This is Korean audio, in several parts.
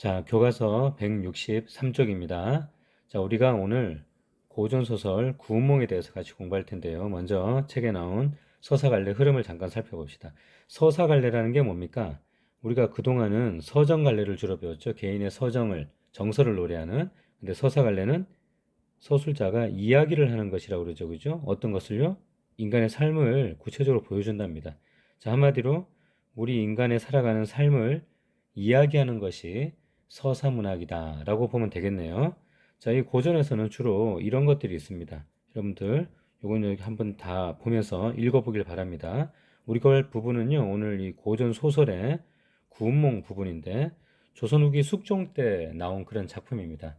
자, 교과서 163쪽입니다. 자, 우리가 오늘 고전소설 구운몽에 대해서 같이 공부할 텐데요. 먼저 책에 나온 서사갈래 흐름을 잠깐 살펴봅시다. 서사갈래라는 게 뭡니까? 우리가 그동안은 서정갈래를 주로 배웠죠. 개인의 서정을, 정서를 노래하는. 근데 서사갈래는 서술자가 이야기를 하는 것이라고 그러죠. 그죠? 어떤 것을요? 인간의 삶을 구체적으로 보여준답니다. 자, 한마디로 우리 인간의 살아가는 삶을 이야기하는 것이 서사문학이다라고 보면 되겠네요. 자, 이 고전에서는 주로 이런 것들이 있습니다. 여러분들 요건 여기 한번 다 보면서 읽어보길 바랍니다. 우리가 할 부분은요, 오늘 이 고전 소설의 구운몽 부분인데 조선 후기 숙종 때 나온 그런 작품입니다.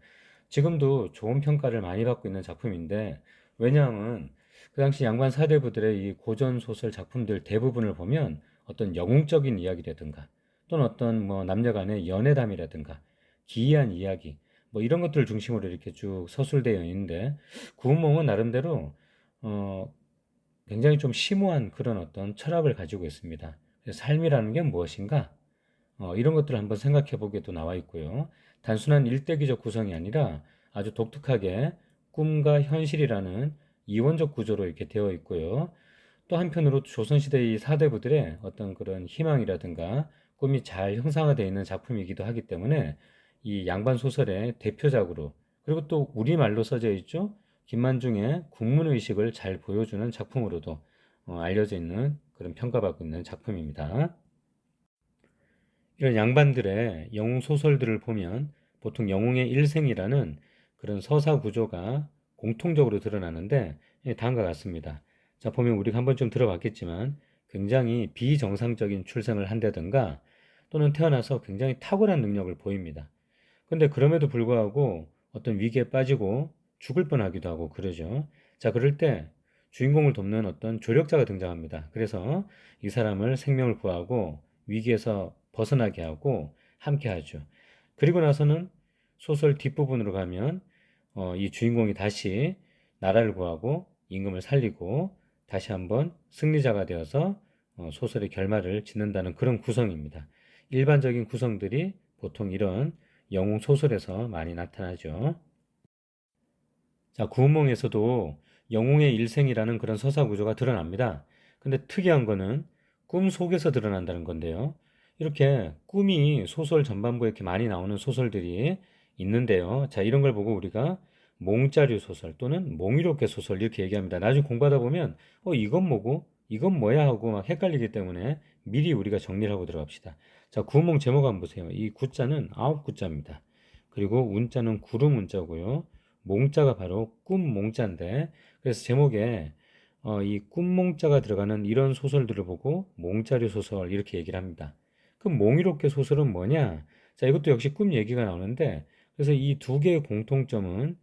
지금도 좋은 평가를 많이 받고 있는 작품인데, 왜냐하면 그 당시 양반 사대부들의 이 고전 소설 작품들 대부분을 보면 어떤 영웅적인 이야기라든가 또는 어떤 뭐 남녀 간의 연애담이라든가 기이한 이야기 뭐 이런 것들을 중심으로 이렇게 쭉 서술되어 있는데, 구운몽은 나름대로 어 굉장히 좀 심오한 그런 어떤 철학을 가지고 있습니다. 삶이라는 게 무엇인가? 이런 것들을 한번 생각해 보게도 나와 있고요. 단순한 일대기적 구성이 아니라 아주 독특하게 꿈과 현실이라는 이원적 구조로 이렇게 되어 있고요. 또 한편으로 조선시대의 사대부들의 어떤 그런 희망이라든가 꿈이 잘 형상화되어 있는 작품이기도 하기 때문에 이 양반 소설의 대표작으로, 그리고 또 우리말로 써져 있죠. 김만중의 국문의식을 잘 보여주는 작품으로도 알려져 있는 그런 평가받고 있는 작품입니다. 이런 양반들의 영웅 소설들을 보면 보통 영웅의 일생이라는 그런 서사 구조가 공통적으로 드러나는데, 다음과 같습니다. 자, 보면 우리가 한번 좀 들어봤겠지만 굉장히 비정상적인 출생을 한다든가 또는 태어나서 굉장히 탁월한 능력을 보입니다. 근데 그럼에도 불구하고 어떤 위기에 빠지고 죽을 뻔하기도 하고 그러죠. 자, 그럴 때 주인공을 돕는 어떤 조력자가 등장합니다. 그래서 이 사람을 생명을 구하고 위기에서 벗어나게 하고 함께 하죠. 그리고 나서는 소설 뒷부분으로 가면 이 주인공이 다시 나라를 구하고 임금을 살리고 다시 한번 승리자가 되어서 소설의 결말을 짓는다는 그런 구성입니다. 일반적인 구성들이 보통 이런 영웅 소설에서 많이 나타나죠. 자, 구운몽에서도 영웅의 일생이라는 그런 서사 구조가 드러납니다. 근데 특이한 거는 꿈 속에서 드러난다는 건데요. 이렇게 꿈이 소설 전반부에 이렇게 많이 나오는 소설들이 있는데요. 자, 이런 걸 보고 우리가 몽자류 소설 또는 몽이롭게 소설 이렇게 얘기합니다. 나중에 공부하다 보면 이건 뭐고 이건 뭐야 하고 막 헷갈리기 때문에 미리 우리가 정리를 하고 들어갑시다. 자, 구운몽 제목 한번 보세요. 이 구자는 아홉 구자입니다. 그리고 운자는 구름 운자고요. 몽자가 바로 꿈 몽자인데, 그래서 제목에 이 꿈몽자가 들어가는 이런 소설들을 보고 몽자류 소설 이렇게 얘기를 합니다. 그럼 몽이롭게 소설은 뭐냐? 자, 이것도 역시 꿈 얘기가 나오는데, 그래서 이 두 개의 공통점은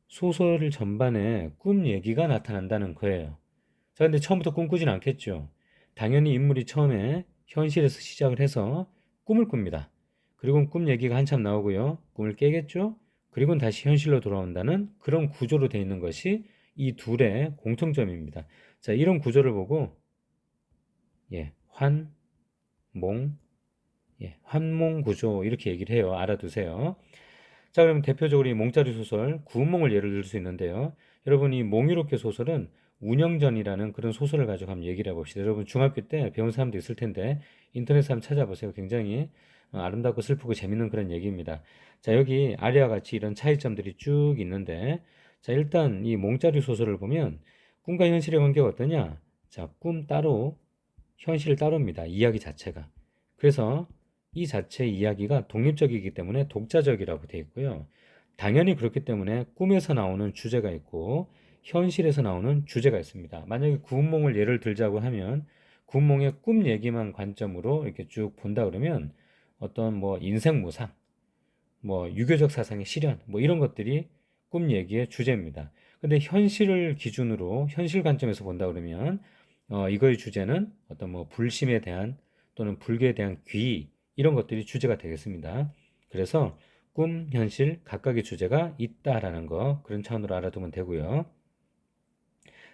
소설 전반에 꿈 얘기가 나타난다는 거예요. 자, 근데 처음부터 꿈꾸진 않겠죠. 당연히 인물이 처음에 현실에서 시작을 해서 꿈을 꿉니다. 그리고 꿈 얘기가 한참 나오고요. 꿈을 깨겠죠. 그리고 다시 현실로 돌아온다는 그런 구조로 되어 있는 것이 이 둘의 공통점입니다. 자, 이런 구조를 보고 환, 몽, 환몽 구조 이렇게 얘기를 해요. 알아두세요. 자, 그럼 대표적으로 이 몽자리 소설 구운몽을 예를 들 수 있는데요. 여러분, 이 몽유롭게 소설은 운영전이라는 그런 소설을 가지고 한번 얘기를 해봅시다. 여러분 중학교 때 배운 사람도 있을 텐데 인터넷에 한번 찾아보세요. 굉장히 아름답고 슬프고 재밌는 그런 얘기입니다. 자, 여기 아래와 같이 이런 차이점들이 쭉 있는데, 자, 일단 이 몽자리 소설을 보면 꿈과 현실의 관계가 어떠냐? 자, 꿈 따로 현실 따로입니다. 이야기 자체가. 그래서 이 자체 이야기가 독립적이기 때문에 독자적이라고 되어 있고요. 당연히 그렇기 때문에 꿈에서 나오는 주제가 있고 현실에서 나오는 주제가 있습니다. 만약에 구운몽을 예를 들자고 하면 구운몽의 꿈 얘기만 관점으로 이렇게 쭉 본다 그러면 어떤 뭐 인생무상, 뭐 유교적 사상의 실현, 뭐 이런 것들이 꿈 얘기의 주제입니다. 근데 현실을 기준으로 현실 관점에서 본다 그러면 이거의 주제는 어떤 뭐 불심에 대한 또는 불교에 대한 귀 이런 것들이 주제가 되겠습니다. 그래서 꿈, 현실 각각의 주제가 있다라는 거 그런 차원으로 알아두면 되고요.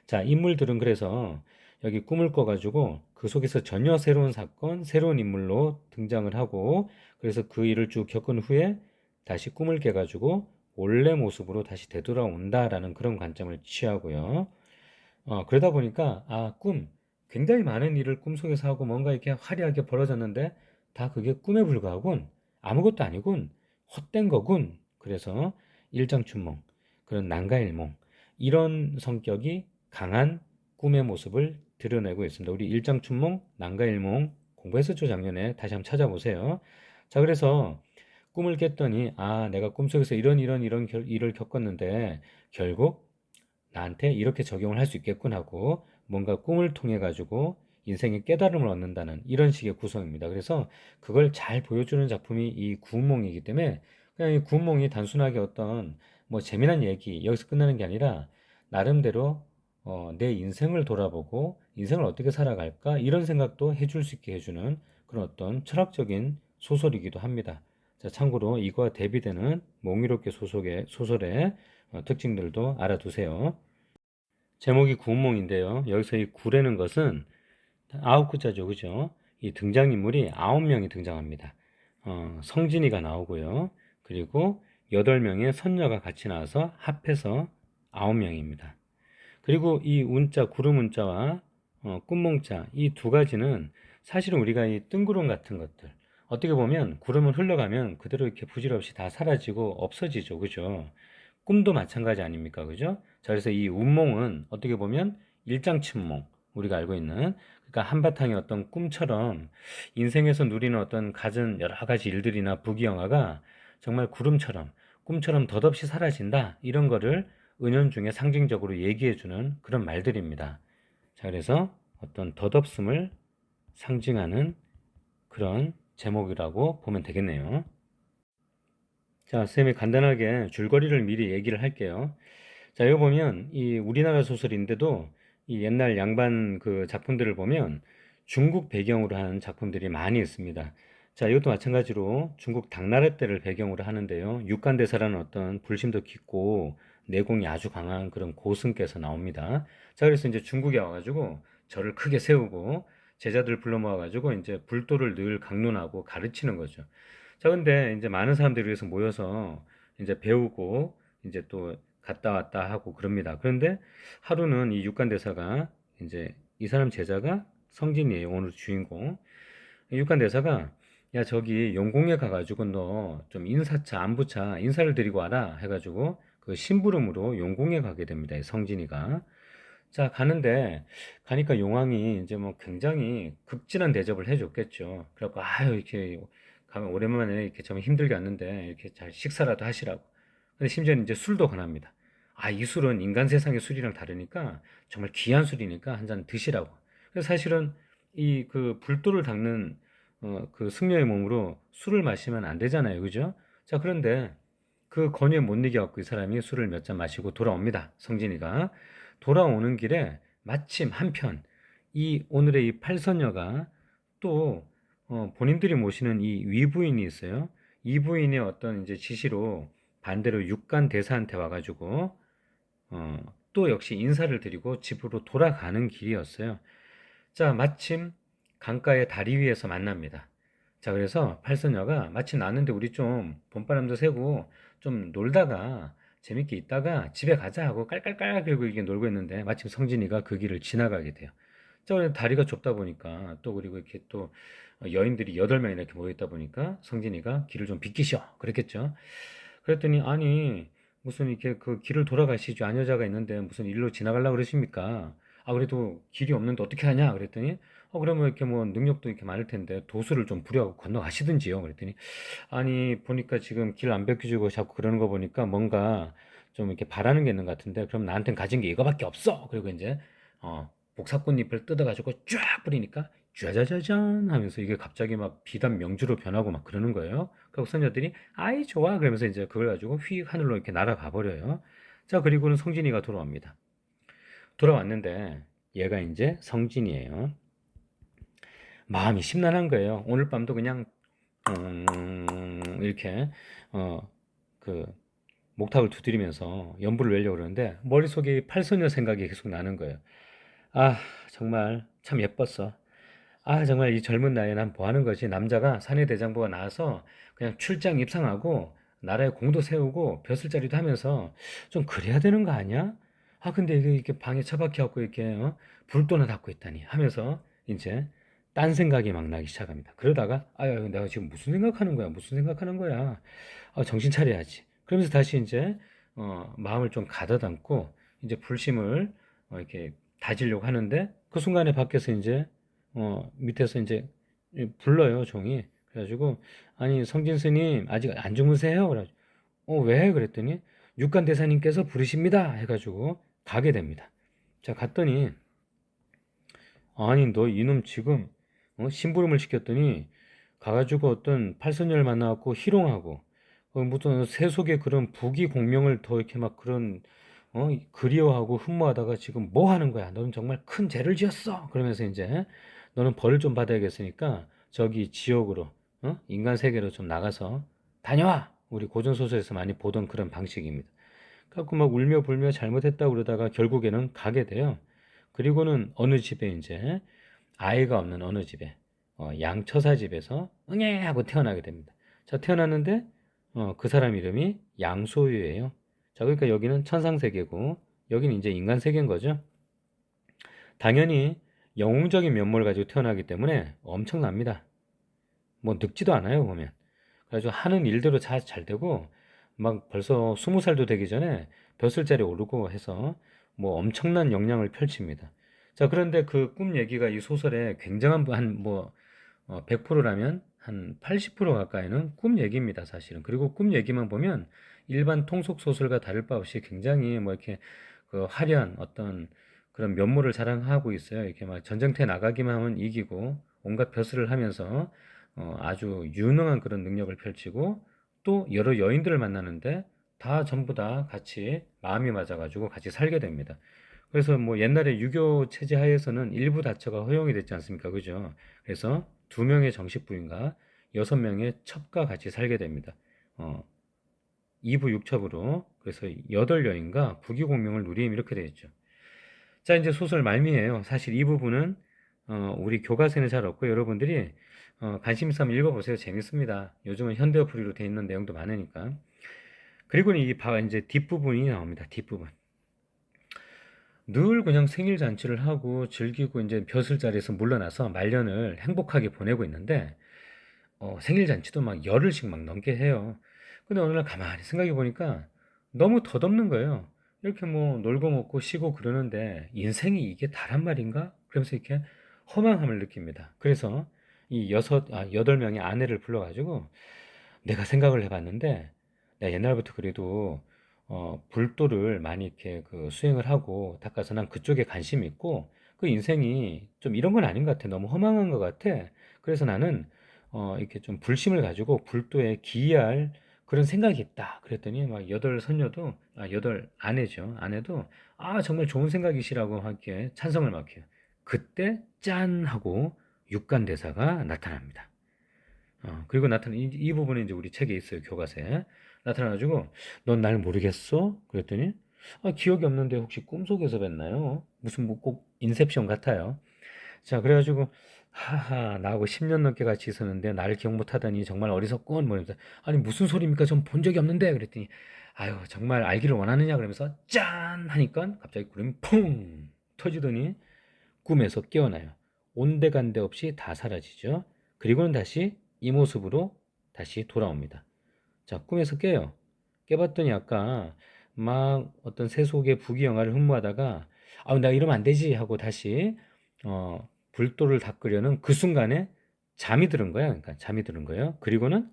자, 인물들은 그래서 여기 꿈을 꿔가지고 그 속에서 전혀 새로운 사건, 새로운 인물로 등장을 하고 그래서 그 일을 쭉 겪은 후에 다시 꿈을 깨가지고 원래 모습으로 다시 되돌아온다라는 그런 관점을 취하고요. 그러다 보니까 굉장히 많은 일을 꿈속에서 하고 뭔가 이렇게 화려하게 벌어졌는데 다 그게 꿈에 불과하군. 아무것도 아니군. 헛된 거군. 그래서 일장춘몽, 그런 난가일몽, 이런 성격이 강한 꿈의 모습을 드러내고 있습니다. 우리 일장춘몽, 난가일몽 공부했었죠, 작년에. 다시 한번 찾아보세요. 자, 그래서 꿈을 깼더니 내가 꿈속에서 이런 일을 겪었는데 결국 나한테 이렇게 적용을 할 수 있겠군 하고 뭔가 꿈을 통해 가지고 인생의 깨달음을 얻는다는 이런 식의 구성입니다. 그래서 그걸 잘 보여주는 작품이 이 구운몽이기 때문에 그냥 이 구운몽이 단순하게 어떤 뭐 재미난 얘기 여기서 끝나는 게 아니라 나름대로 내 인생을 돌아보고 인생을 어떻게 살아갈까 이런 생각도 해줄 수 있게 해주는 그런 어떤 철학적인 소설이기도 합니다. 자, 참고로 이거와 대비되는 몽유롭게 소설의 특징들도 알아두세요. 제목이 구운몽인데요. 여기서 이 구라는 것은 아홉 구자죠, 그죠? 이 등장인물이 9명이 등장합니다. 성진이가 나오고요. 그리고 8명의 선녀가 같이 나와서 합해서 9명입니다. 그리고 이 운자, 구름 운자와 꿈몽자 이 두 가지는 사실은 우리가 이 뜬구름 같은 것들 어떻게 보면 구름은 흘러가면 그대로 이렇게 부질없이 다 사라지고 없어지죠, 그죠? 꿈도 마찬가지 아닙니까, 그죠? 자, 그래서 이 운몽은 어떻게 보면 일장춘몽 우리가 알고 있는 그러니까 한바탕의 어떤 꿈처럼 인생에서 누리는 어떤 갖은 여러 가지 일들이나 부귀영화가 정말 구름처럼 꿈처럼 덧없이 사라진다 이런 거를 은연중에 상징적으로 얘기해주는 그런 말들입니다. 자, 그래서 어떤 덧없음을 상징하는 그런 제목이라고 보면 되겠네요. 자, 쌤이 간단하게 줄거리를 미리 얘기를 할게요. 자, 이거 보면 이 우리나라 소설인데도 이 옛날 양반 그 작품들을 보면 중국 배경으로 한 작품들이 많이 있습니다. 자, 이것도 마찬가지로 중국 당나라 때를 배경으로 하는데요. 육간대사라는 어떤 불심도 깊고 내공이 아주 강한 그런 고승께서 나옵니다. 자, 그래서 이제 중국에 와가지고 절을 크게 세우고 제자들 불러 모아가지고 이제 불도를 늘 강론하고 가르치는 거죠. 자, 근데 이제 많은 사람들이 그래서 모여서 이제 배우고 이제 또 갔다 왔다 하고 그럽니다. 그런데 하루는 이 육간대사가 이제 이 사람 제자가 성진이에요. 오늘 주인공. 육간대사가 야, 저기 용궁에 가가지고 너 좀 인사차, 안부차 인사를 드리고 와라 해가지고 그 심부름으로 용궁에 가게 됩니다. 이 성진이가. 자, 가니까 용왕이 이제 뭐 굉장히 극진한 대접을 해줬겠죠. 그래갖고, 아유, 이렇게 가면 오랜만에 이렇게 좀 힘들게 왔는데, 이렇게 잘 식사라도 하시라고. 근데 심지어는 이제 술도 권합니다. 이 술은 인간 세상의 술이랑 다르니까, 정말 귀한 술이니까 한 잔 드시라고. 그래서 사실은 이 그 불도를 닦는, 그 승려의 몸으로 술을 마시면 안 되잖아요. 그죠? 자, 그런데 그 권유에 못 이겨갖고 이 사람이 술을 몇 잔 마시고 돌아옵니다. 성진이가. 돌아오는 길에 마침 한편 이 오늘의 이 팔선녀가 또 본인들이 모시는 이 위부인이 있어요. 이 부인의 어떤 이제 지시로 반대로 육간 대사한테 와가지고 또 역시 인사를 드리고 집으로 돌아가는 길이었어요. 자, 마침 강가의 다리 위에서 만납니다. 자, 그래서 팔선녀가 마침 나왔는데 우리 좀 봄바람도 새고 좀 놀다가 재밌게 있다가 집에 가자 하고 깔깔깔 그리고 이게 놀고 있는데 마침 성진이가 그 길을 지나가게 돼요. 자, 그래서 다리가 좁다 보니까 또 그리고 이렇게 또 여인들이 8명이나 이렇게 모여 있다 보니까 성진이가 길을 좀 비키셔. 그랬겠죠. 그랬더니 아니 무슨 이렇게 그 길을 돌아가시죠. 아녀자가 있는데 무슨 일로 지나가려고 그러십니까? 그래도 길이 없는데 어떻게 하냐? 그랬더니 그러면 이렇게 뭐 능력도 이렇게 많을 텐데 도수를 좀 부려하고 건너가시든지요. 그랬더니 아니 보니까 지금 길 안 비켜주고 자꾸 그러는 거 보니까 뭔가 좀 이렇게 바라는 게 있는 것 같은데 그럼 나한텐 가진 게 이거밖에 없어. 그리고 이제 복사꽃잎을 뜯어가지고 쫙 뿌리니까 짜자자잔 하면서 이게 갑자기 막 비단 명주로 변하고 막 그러는 거예요. 그리고 선녀들이 아이 좋아 그러면서 이제 그걸 가지고 휙 하늘로 이렇게 날아가 버려요. 자, 그리고는 성진이가 돌아옵니다. 돌아왔는데 얘가 이제 성진이에요. 마음이 심란한 거예요. 오늘 밤도 그냥 이렇게 그 목탁을 두드리면서 연부를 외려고 그러는데 머릿속에 팔소녀 생각이 계속 나는 거예요. 아, 정말 참 예뻤어. 아, 정말 이 젊은 나이에 난 뭐 하는 거지? 남자가 사내 대장부가 나와서 그냥 출장 입상하고 나라에 공도 세우고 벼슬자리도 하면서 좀 그래야 되는 거 아니야? 아, 근데 이게 이렇게 방에 처박혀갖고 이렇게 불도나 닫고 있다니 하면서 이제 딴 생각이 막 나기 시작합니다. 그러다가 아유, 내가 지금 무슨 생각하는 거야? 무슨 생각하는 거야? 아, 정신 차려야지. 그러면서 다시 이제 마음을 좀 가다듬고 이제 불심을 이렇게 다지려고 하는데 그 순간에 밖에서 이제 밑에서 이제 불러요, 종이. 그래가지고, 아니, 성진 스님, 아직 안 주무세요? 그래가지고, 왜? 그랬더니, 육관대사님께서 부르십니다. 해가지고, 가게 됩니다. 자, 갔더니, 아니, 너 이놈 지금, 심부름을 시켰더니, 가가지고 어떤 팔선녀를 만나갖고 희롱하고, 무슨 세속의 그런 부귀 공명을 더 이렇게 막 그런, 그리워하고 흠모하다가 지금 뭐 하는 거야? 너는 정말 큰 죄를 지었어! 그러면서 이제, 너는 벌을 좀 받아야겠으니까, 저기 지옥으로, 인간 세계로 좀 나가서 다녀와! 우리 고전소설에서 많이 보던 그런 방식입니다. 그래갖고 막 울며 불며 잘못했다고 그러다가 결국에는 가게 돼요. 그리고는 어느 집에 이제 아이가 없는 어느 집에 양처사 집에서 응애 하고 태어나게 됩니다. 자, 태어났는데 그 사람 이름이 양소유예요. 자, 그러니까 여기는 천상세계고 여기는 이제 인간 세계인 거죠. 당연히 영웅적인 면모를 가지고 태어나기 때문에 엄청납니다. 뭐 늙지도 않아요, 보면. 그래가지고 하는 일대로 잘 되고 막 벌써 20살도 되기 전에 벼슬자리 오르고 해서 뭐 엄청난 역량을 펼칩니다. 자, 그런데 그 꿈 얘기가 이 소설에 굉장한 한뭐 100%라면 한 80% 가까이는 꿈 얘기입니다, 사실은. 그리고 꿈 얘기만 보면 일반 통속 소설과 다를 바 없이 굉장히 뭐 이렇게 그 화려한 어떤 그런 면모를 자랑하고 있어요. 이렇게 막 전쟁터에 나가기만 하면 이기고 온갖 벼슬을 하면서 아주 유능한 그런 능력을 펼치고 또 여러 여인들을 만나는데 다 전부 다 같이 마음이 맞아가지고 같이 살게 됩니다. 그래서 뭐 옛날에 유교 체제 하에서는 일부 다처가 허용이 됐지 않습니까? 그죠? 그래서 두 명의 정식 부인과 여섯 명의 첩과 같이 살게 됩니다. 어, 이부 육첩으로 그래서 여덟 여인과 부귀공명을 누림 이렇게 되어 있죠. 자, 이제 소설 말미에요. 사실 이 부분은 우리 교과서에는 잘 없고 여러분들이 관심 있으면 읽어보세요. 재밌습니다. 요즘은 현대어풀이로 되어 있는 내용도 많으니까. 그리고 이제 뒷부분이 나옵니다. 뒷부분. 늘 그냥 생일 잔치를 하고 즐기고 이제 벼슬자리에서 물러나서 말년을 행복하게 보내고 있는데 생일 잔치도 막 열흘씩 막 넘게 해요. 근데 어느 날 가만히 생각해 보니까 너무 덧없는 거예요. 이렇게 뭐 놀고 먹고 쉬고 그러는데 인생이 이게 다란 말인가? 그러면서 이렇게 허망함을 느낍니다. 그래서 이 여덟 명의 아내를 불러가지고 내가 생각을 해봤는데 내가 옛날부터 그래도 불도를 많이 이렇게 그 수행을 하고 닦아서 난 그쪽에 관심이 있고 그 인생이 좀 이런 건 아닌 것 같아. 너무 허망한 것 같아. 그래서 나는 이렇게 좀 불심을 가지고 불도에 기이할 그런 생각이 있다. 그랬더니 막 여덟 선녀도 여덟 아내죠. 아내도 정말 좋은 생각이시라고 하기에 찬성을 막 해요. 그때 짠 하고 육간대사가 나타납니다. 그리고 이 부분이 이제 우리 책에 있어요, 교과서에. 나타나가지고, 넌 날 모르겠어? 그랬더니, 기억이 없는데 혹시 꿈속에서 뵀나요? 무슨 뭐 꼭 인셉션 같아요. 자, 그래가지고, 하하, 나하고 10년 넘게 같이 있었는데, 나를 기억 못하다니 정말 어리석군. 뭐 이러면서, 아니, 무슨 소리입니까? 전 본 적이 없는데? 그랬더니, 아유, 정말 알기를 원하느냐? 그러면서, 짠! 하니까, 갑자기 구름이 퐁! 터지더니, 꿈에서 깨어나요. 온데간데 없이 다 사라지죠. 그리고는 다시 이 모습으로 다시 돌아옵니다. 자, 꿈에서 깨요. 깨봤더니 아까 막 어떤 세속의 부귀영화를 흠모하다가 내가 이러면 안 되지 하고 다시 불도를 닦으려는 그 순간에 잠이 들은 거야. 그러니까 잠이 들은 거예요. 그리고는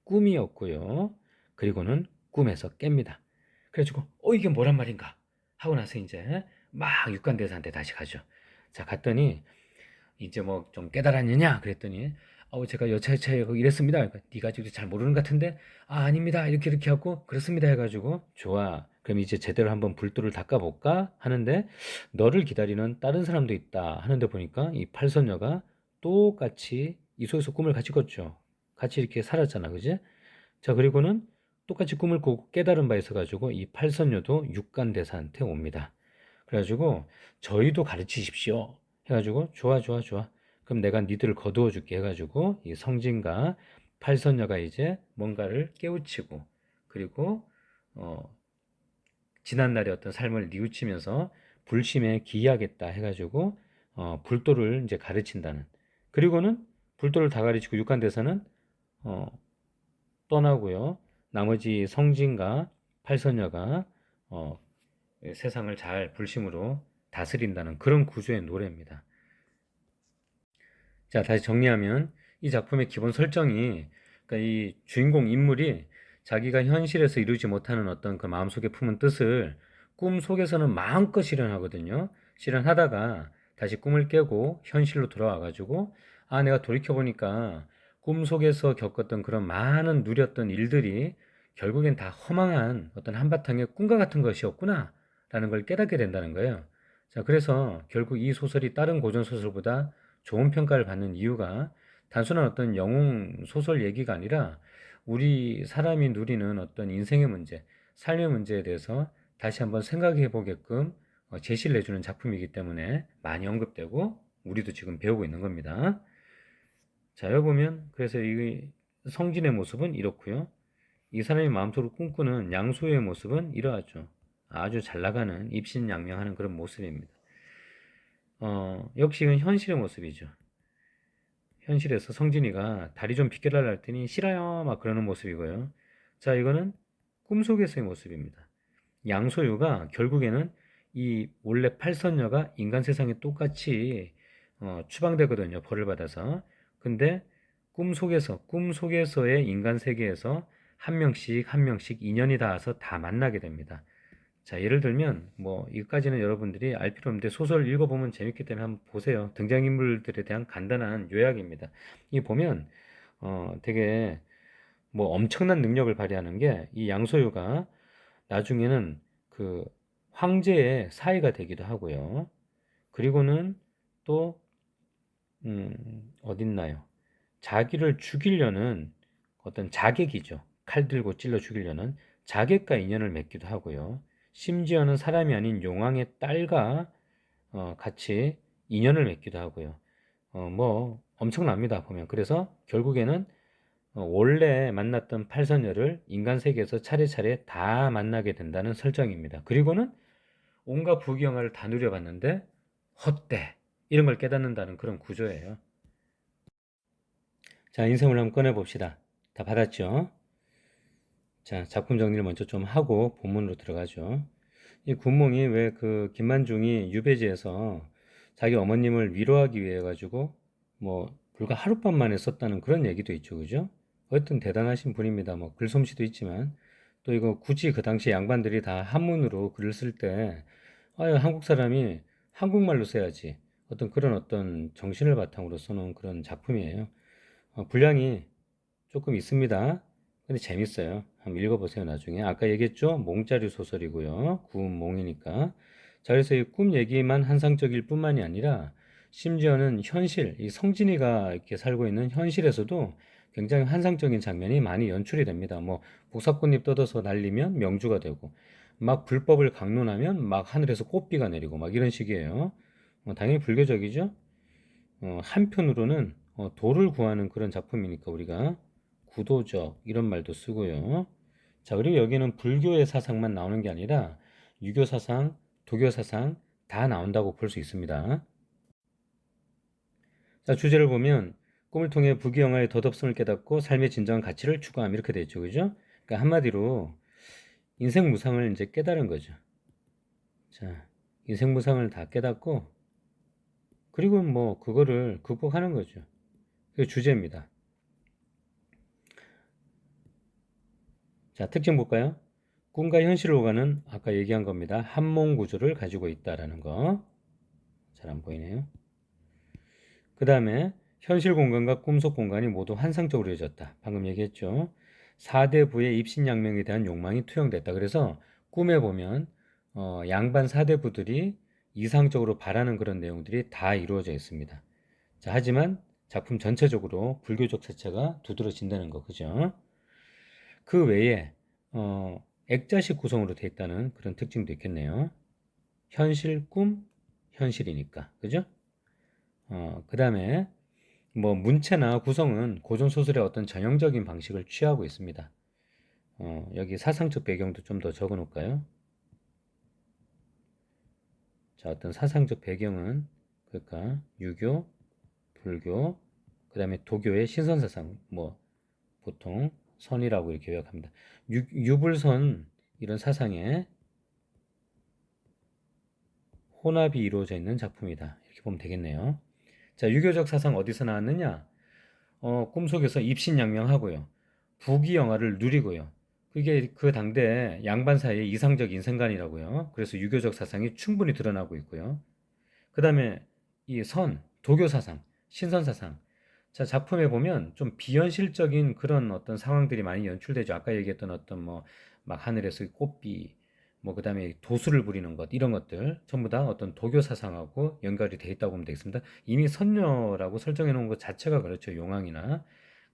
꿈이었고요. 그리고는 꿈에서 깹니다. 그래가지고 이게 뭐란 말인가 하고 나서 이제 막 육관대사한테 다시 가죠. 자, 갔더니 이제 뭐 좀 깨달았느냐 그랬더니 제가 여차여차해 이랬습니다. 그러니까 네가 지금 잘 모르는 것 같은데 아닙니다 이렇게 하고 그렇습니다 해가지고 좋아 그럼 이제 제대로 한번 불도를 닦아볼까 하는데 너를 기다리는 다른 사람도 있다 하는데 보니까 이 팔선녀가 똑같이 이 속에서 꿈을 같이 꿨죠. 같이 이렇게 살았잖아, 그지? 자, 그리고는 똑같이 꿈을 꾸고 깨달은 바 있어가지고 이 팔선녀도 육간대사한테 옵니다. 그래가지고 저희도 가르치십시오 해가지고 좋아 좋아 좋아 그럼 내가 니들을 거두어 줄게 해가지고 이 성진과 팔선녀가 이제 뭔가를 깨우치고 그리고 지난날의 어떤 삶을 뉘우치면서 불심에 기이하겠다 해가지고 불도를 이제 가르친다는. 그리고는 불도를 다 가르치고 육간대사는 어, 떠나고요. 나머지 성진과 팔선녀가 어, 세상을 잘 불심으로 다스린다는 그런 구조의 노래입니다. 자, 다시 정리하면 이 작품의 기본 설정이 그러니까 이 주인공 인물이 자기가 현실에서 이루지 못하는 어떤 그 마음속에 품은 뜻을 꿈 속에서는 마음껏 실현하거든요. 실현하다가 다시 꿈을 깨고 현실로 돌아와가지고 아, 내가 돌이켜보니까 꿈 속에서 겪었던 그런 많은 누렸던 일들이 결국엔 다 허망한 어떤 한바탕의 꿈과 같은 것이었구나 라는 걸 깨닫게 된다는 거예요. 자, 그래서 결국 이 소설이 다른 고전 소설보다 좋은 평가를 받는 이유가 단순한 어떤 영웅 소설 얘기가 아니라 우리 사람이 누리는 어떤 인생의 문제, 삶의 문제에 대해서 다시 한번 생각해 보게끔 제시를 해주는 작품이기 때문에 많이 언급되고 우리도 지금 배우고 있는 겁니다. 자, 여기 보면 그래서 이 성진의 모습은 이렇고요. 이 사람이 마음속으로 꿈꾸는 양소의 모습은 이러하죠. 아주 잘 나가는 입신양명하는 그런 모습입니다. 역시 이건 현실의 모습이죠. 현실에서 성진이가 다리 좀 비켜달라 했더니 싫어요 막 그러는 모습이고요. 자, 이거는 꿈속에서의 모습입니다. 양소유가 결국에는 이 원래 팔선녀가 인간 세상에 똑같이 추방되거든요. 벌을 받아서. 근데 꿈속에서의 인간 세계에서 한 명씩 한 명씩 인연이 닿아서 다 만나게 됩니다. 자, 예를 들면 뭐 이것까지는 여러분들이 알 필요 없는데 소설 읽어보면 재밌기 때문에 한번 보세요. 등장인물들에 대한 간단한 요약입니다. 이 보면 되게 뭐 엄청난 능력을 발휘하는 게 이 양소유가 나중에는 그 황제의 사이가 되기도 하고요. 그리고는 또 어딨나요? 자기를 죽이려는 어떤 자객이죠. 칼 들고 찔러 죽이려는 자객과 인연을 맺기도 하고요. 심지어는 사람이 아닌 용왕의 딸과 같이 인연을 맺기도 하고요. 뭐 엄청납니다 보면. 그래서 결국에는 원래 만났던 팔선녀를 인간 세계에서 차례차례 다 만나게 된다는 설정입니다. 그리고는 온갖 부귀영화를 다 누려봤는데 헛돼 이런 걸 깨닫는다는 그런 구조예요. 자, 인생을 한번 꺼내봅시다. 다 받았죠? 자, 작품 정리를 먼저 좀 하고 본문으로 들어가죠. 이 군몽이 왜 그 김만중이 유배지에서 자기 어머님을 위로하기 위해 가지고 뭐 불과 하룻밤 만에 썼다는 그런 얘기도 있죠. 그죠? 하여튼 대단하신 분입니다. 뭐 글솜씨도 있지만 또 이거 굳이 그 당시 양반들이 다 한문으로 글을 쓸 때 아유, 한국 사람이 한국말로 써야지. 어떤 정신을 바탕으로 써놓은 그런 작품이에요. 분량이 조금 있습니다. 근데 재밌어요. 한번 읽어보세요, 나중에. 아까 얘기했죠? 몽자리 소설이고요. 구운 몽이니까. 자, 그래서 이 꿈 얘기만 환상적일 뿐만이 아니라 심지어는 현실, 이 성진이가 이렇게 살고 있는 현실에서도 굉장히 환상적인 장면이 많이 연출이 됩니다. 뭐 복사꽃잎 뜯어서 날리면 명주가 되고 막 불법을 강론하면 막 하늘에서 꽃비가 내리고 막 이런 식이에요. 당연히 불교적이죠. 한편으로는 도를 구하는 그런 작품이니까 우리가 구도적 이런 말도 쓰고요. 자, 그리고 여기는 불교의 사상만 나오는 게 아니라 유교 사상, 도교 사상 다 나온다고 볼 수 있습니다. 자, 주제를 보면 꿈을 통해 부귀영화의 덧없음을 깨닫고 삶의 진정한 가치를 추구함 이렇게 돼 있죠. 그죠? 그러니까 한마디로 인생 무상을 이제 깨달은 거죠. 자, 인생 무상을 다 깨닫고 그리고 뭐 그거를 극복하는 거죠. 그게 주제입니다. 자, 특징 볼까요? 꿈과 현실을 오가는 아까 얘기한 겁니다. 한몽 구조를 가지고 있다라는 거. 잘 안 보이네요. 그 다음에 현실 공간과 꿈속 공간이 모두 환상적으로 이어졌다. 방금 얘기했죠. 4대 부의 입신양명에 대한 욕망이 투영됐다. 그래서 꿈에 보면 양반 4대 부들이 이상적으로 바라는 그런 내용들이 다 이루어져 있습니다. 자, 하지만 작품 전체적으로 불교적 색채가 두드러진다는 거, 그죠? 그 외에 액자식 구성으로 되어 있다는 그런 특징도 있겠네요. 현실, 꿈, 현실이니까, 그죠? 그 다음에 뭐 문체나 구성은 고전 소설의 어떤 전형적인 방식을 취하고 있습니다. 여기 사상적 배경도 좀 더 적어 놓을까요? 자, 어떤 사상적 배경은 그러니까 유교, 불교, 그다음에 도교의 신선사상, 뭐 보통 선이라고 이렇게 요약합니다. 유불선 이런 사상에 혼합이 이루어져 있는 작품이다. 이렇게 보면 되겠네요. 자, 유교적 사상 어디서 나왔느냐? 꿈속에서 입신양명하고요. 부귀영화를 누리고요. 그게 그 당대 양반 사이의 이상적 인생관이라고요. 그래서 유교적 사상이 충분히 드러나고 있고요. 그 다음에 이 도교 사상, 신선 사상. 자, 작품에 보면 좀 비현실적인 그런 어떤 상황들이 많이 연출되죠. 아까 얘기했던 어떤 뭐, 막 하늘에서 꽃비, 뭐, 그 다음에 도수를 부리는 것, 이런 것들, 전부 다 어떤 도교 사상하고 연결이 돼 있다고 보면 되겠습니다. 이미 선녀라고 설정해 놓은 것 자체가 그렇죠. 용왕이나.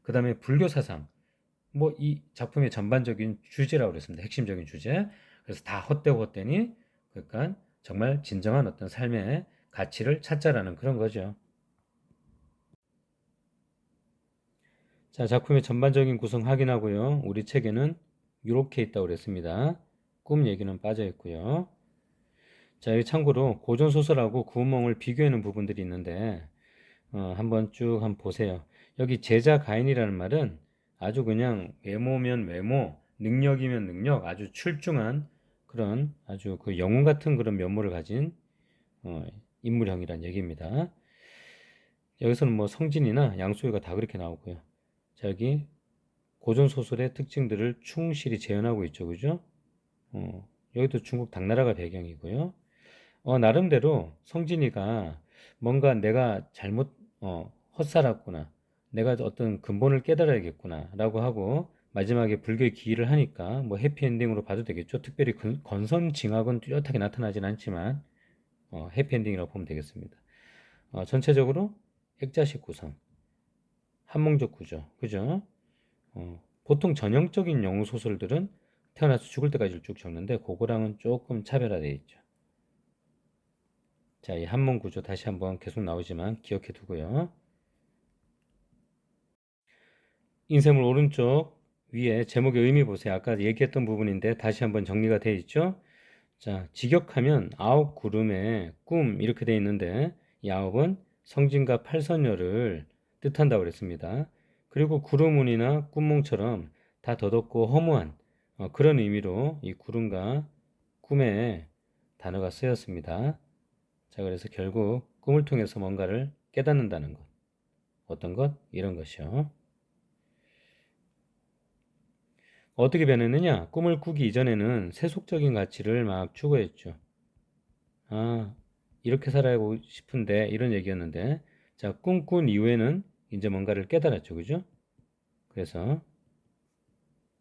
그 다음에 불교 사상, 뭐, 이 작품의 전반적인 주제라고 그랬습니다. 핵심적인 주제. 그래서 다 헛되고 헛되니, 그러니까 정말 진정한 어떤 삶의 가치를 찾자라는 그런 거죠. 자, 작품의 전반적인 구성 확인하고요. 우리 책에는 이렇게 있다고 그랬습니다. 꿈 얘기는 빠져 있고요. 자, 여기 참고로 고전 소설하고 구운몽을 비교하는 부분들이 있는데 한번 쭉 한번 보세요. 여기 제자 가인이라는 말은 아주 그냥 외모면 외모, 능력이면 능력, 아주 출중한 그런 아주 그 영웅 같은 그런 면모를 가진 어, 인물형이란 얘기입니다. 여기서는 뭐 성진이나 양소희가 다 그렇게 나오고요. 자, 여기 고전 소설의 특징들을 충실히 재현하고 있죠, 그죠? 여기도 중국 당나라가 배경이고요. 나름대로 성진이가 뭔가 내가 잘못, 헛살았구나. 내가 어떤 근본을 깨달아야겠구나. 라고 하고, 마지막에 불교의 기일을 하니까, 뭐 해피엔딩으로 봐도 되겠죠. 특별히 건선징악은 뚜렷하게 나타나진 않지만, 해피엔딩이라고 보면 되겠습니다. 전체적으로 액자식 구성, 한몽적 구조, 그죠? 보통 전형적인 영웅 소설들은 태어나서 죽을 때까지 쭉 적는데, 그거랑은 조금 차별화되어 있죠. 자, 이 한문 구조 다시 한번 계속 나오지만 기억해 두고요. 인쇄물 오른쪽 위에 제목의 의미 보세요. 아까 얘기했던 부분인데 다시 한번 정리가 되어 있죠. 자, 직역하면 아홉 구름의 꿈 이렇게 되어 있는데 이 아홉은 성진과 팔선녀를 뜻한다고 그랬습니다. 그리고 구름운이나 꿈몽처럼 다 더덥고 허무한 그런 의미로 이 구름과 꿈의 단어가 쓰였습니다. 자, 그래서 결국 꿈을 통해서 뭔가를 깨닫는다는 것. 어떤 것? 이런 것이요. 어떻게 변했느냐? 꿈을 꾸기 이전에는 세속적인 가치를 막 추구했죠. 아, 이렇게 살아가고 싶은데, 이런 얘기였는데, 자, 꿈꾼 이후에는 이제 뭔가를 깨달았죠. 그죠? 그래서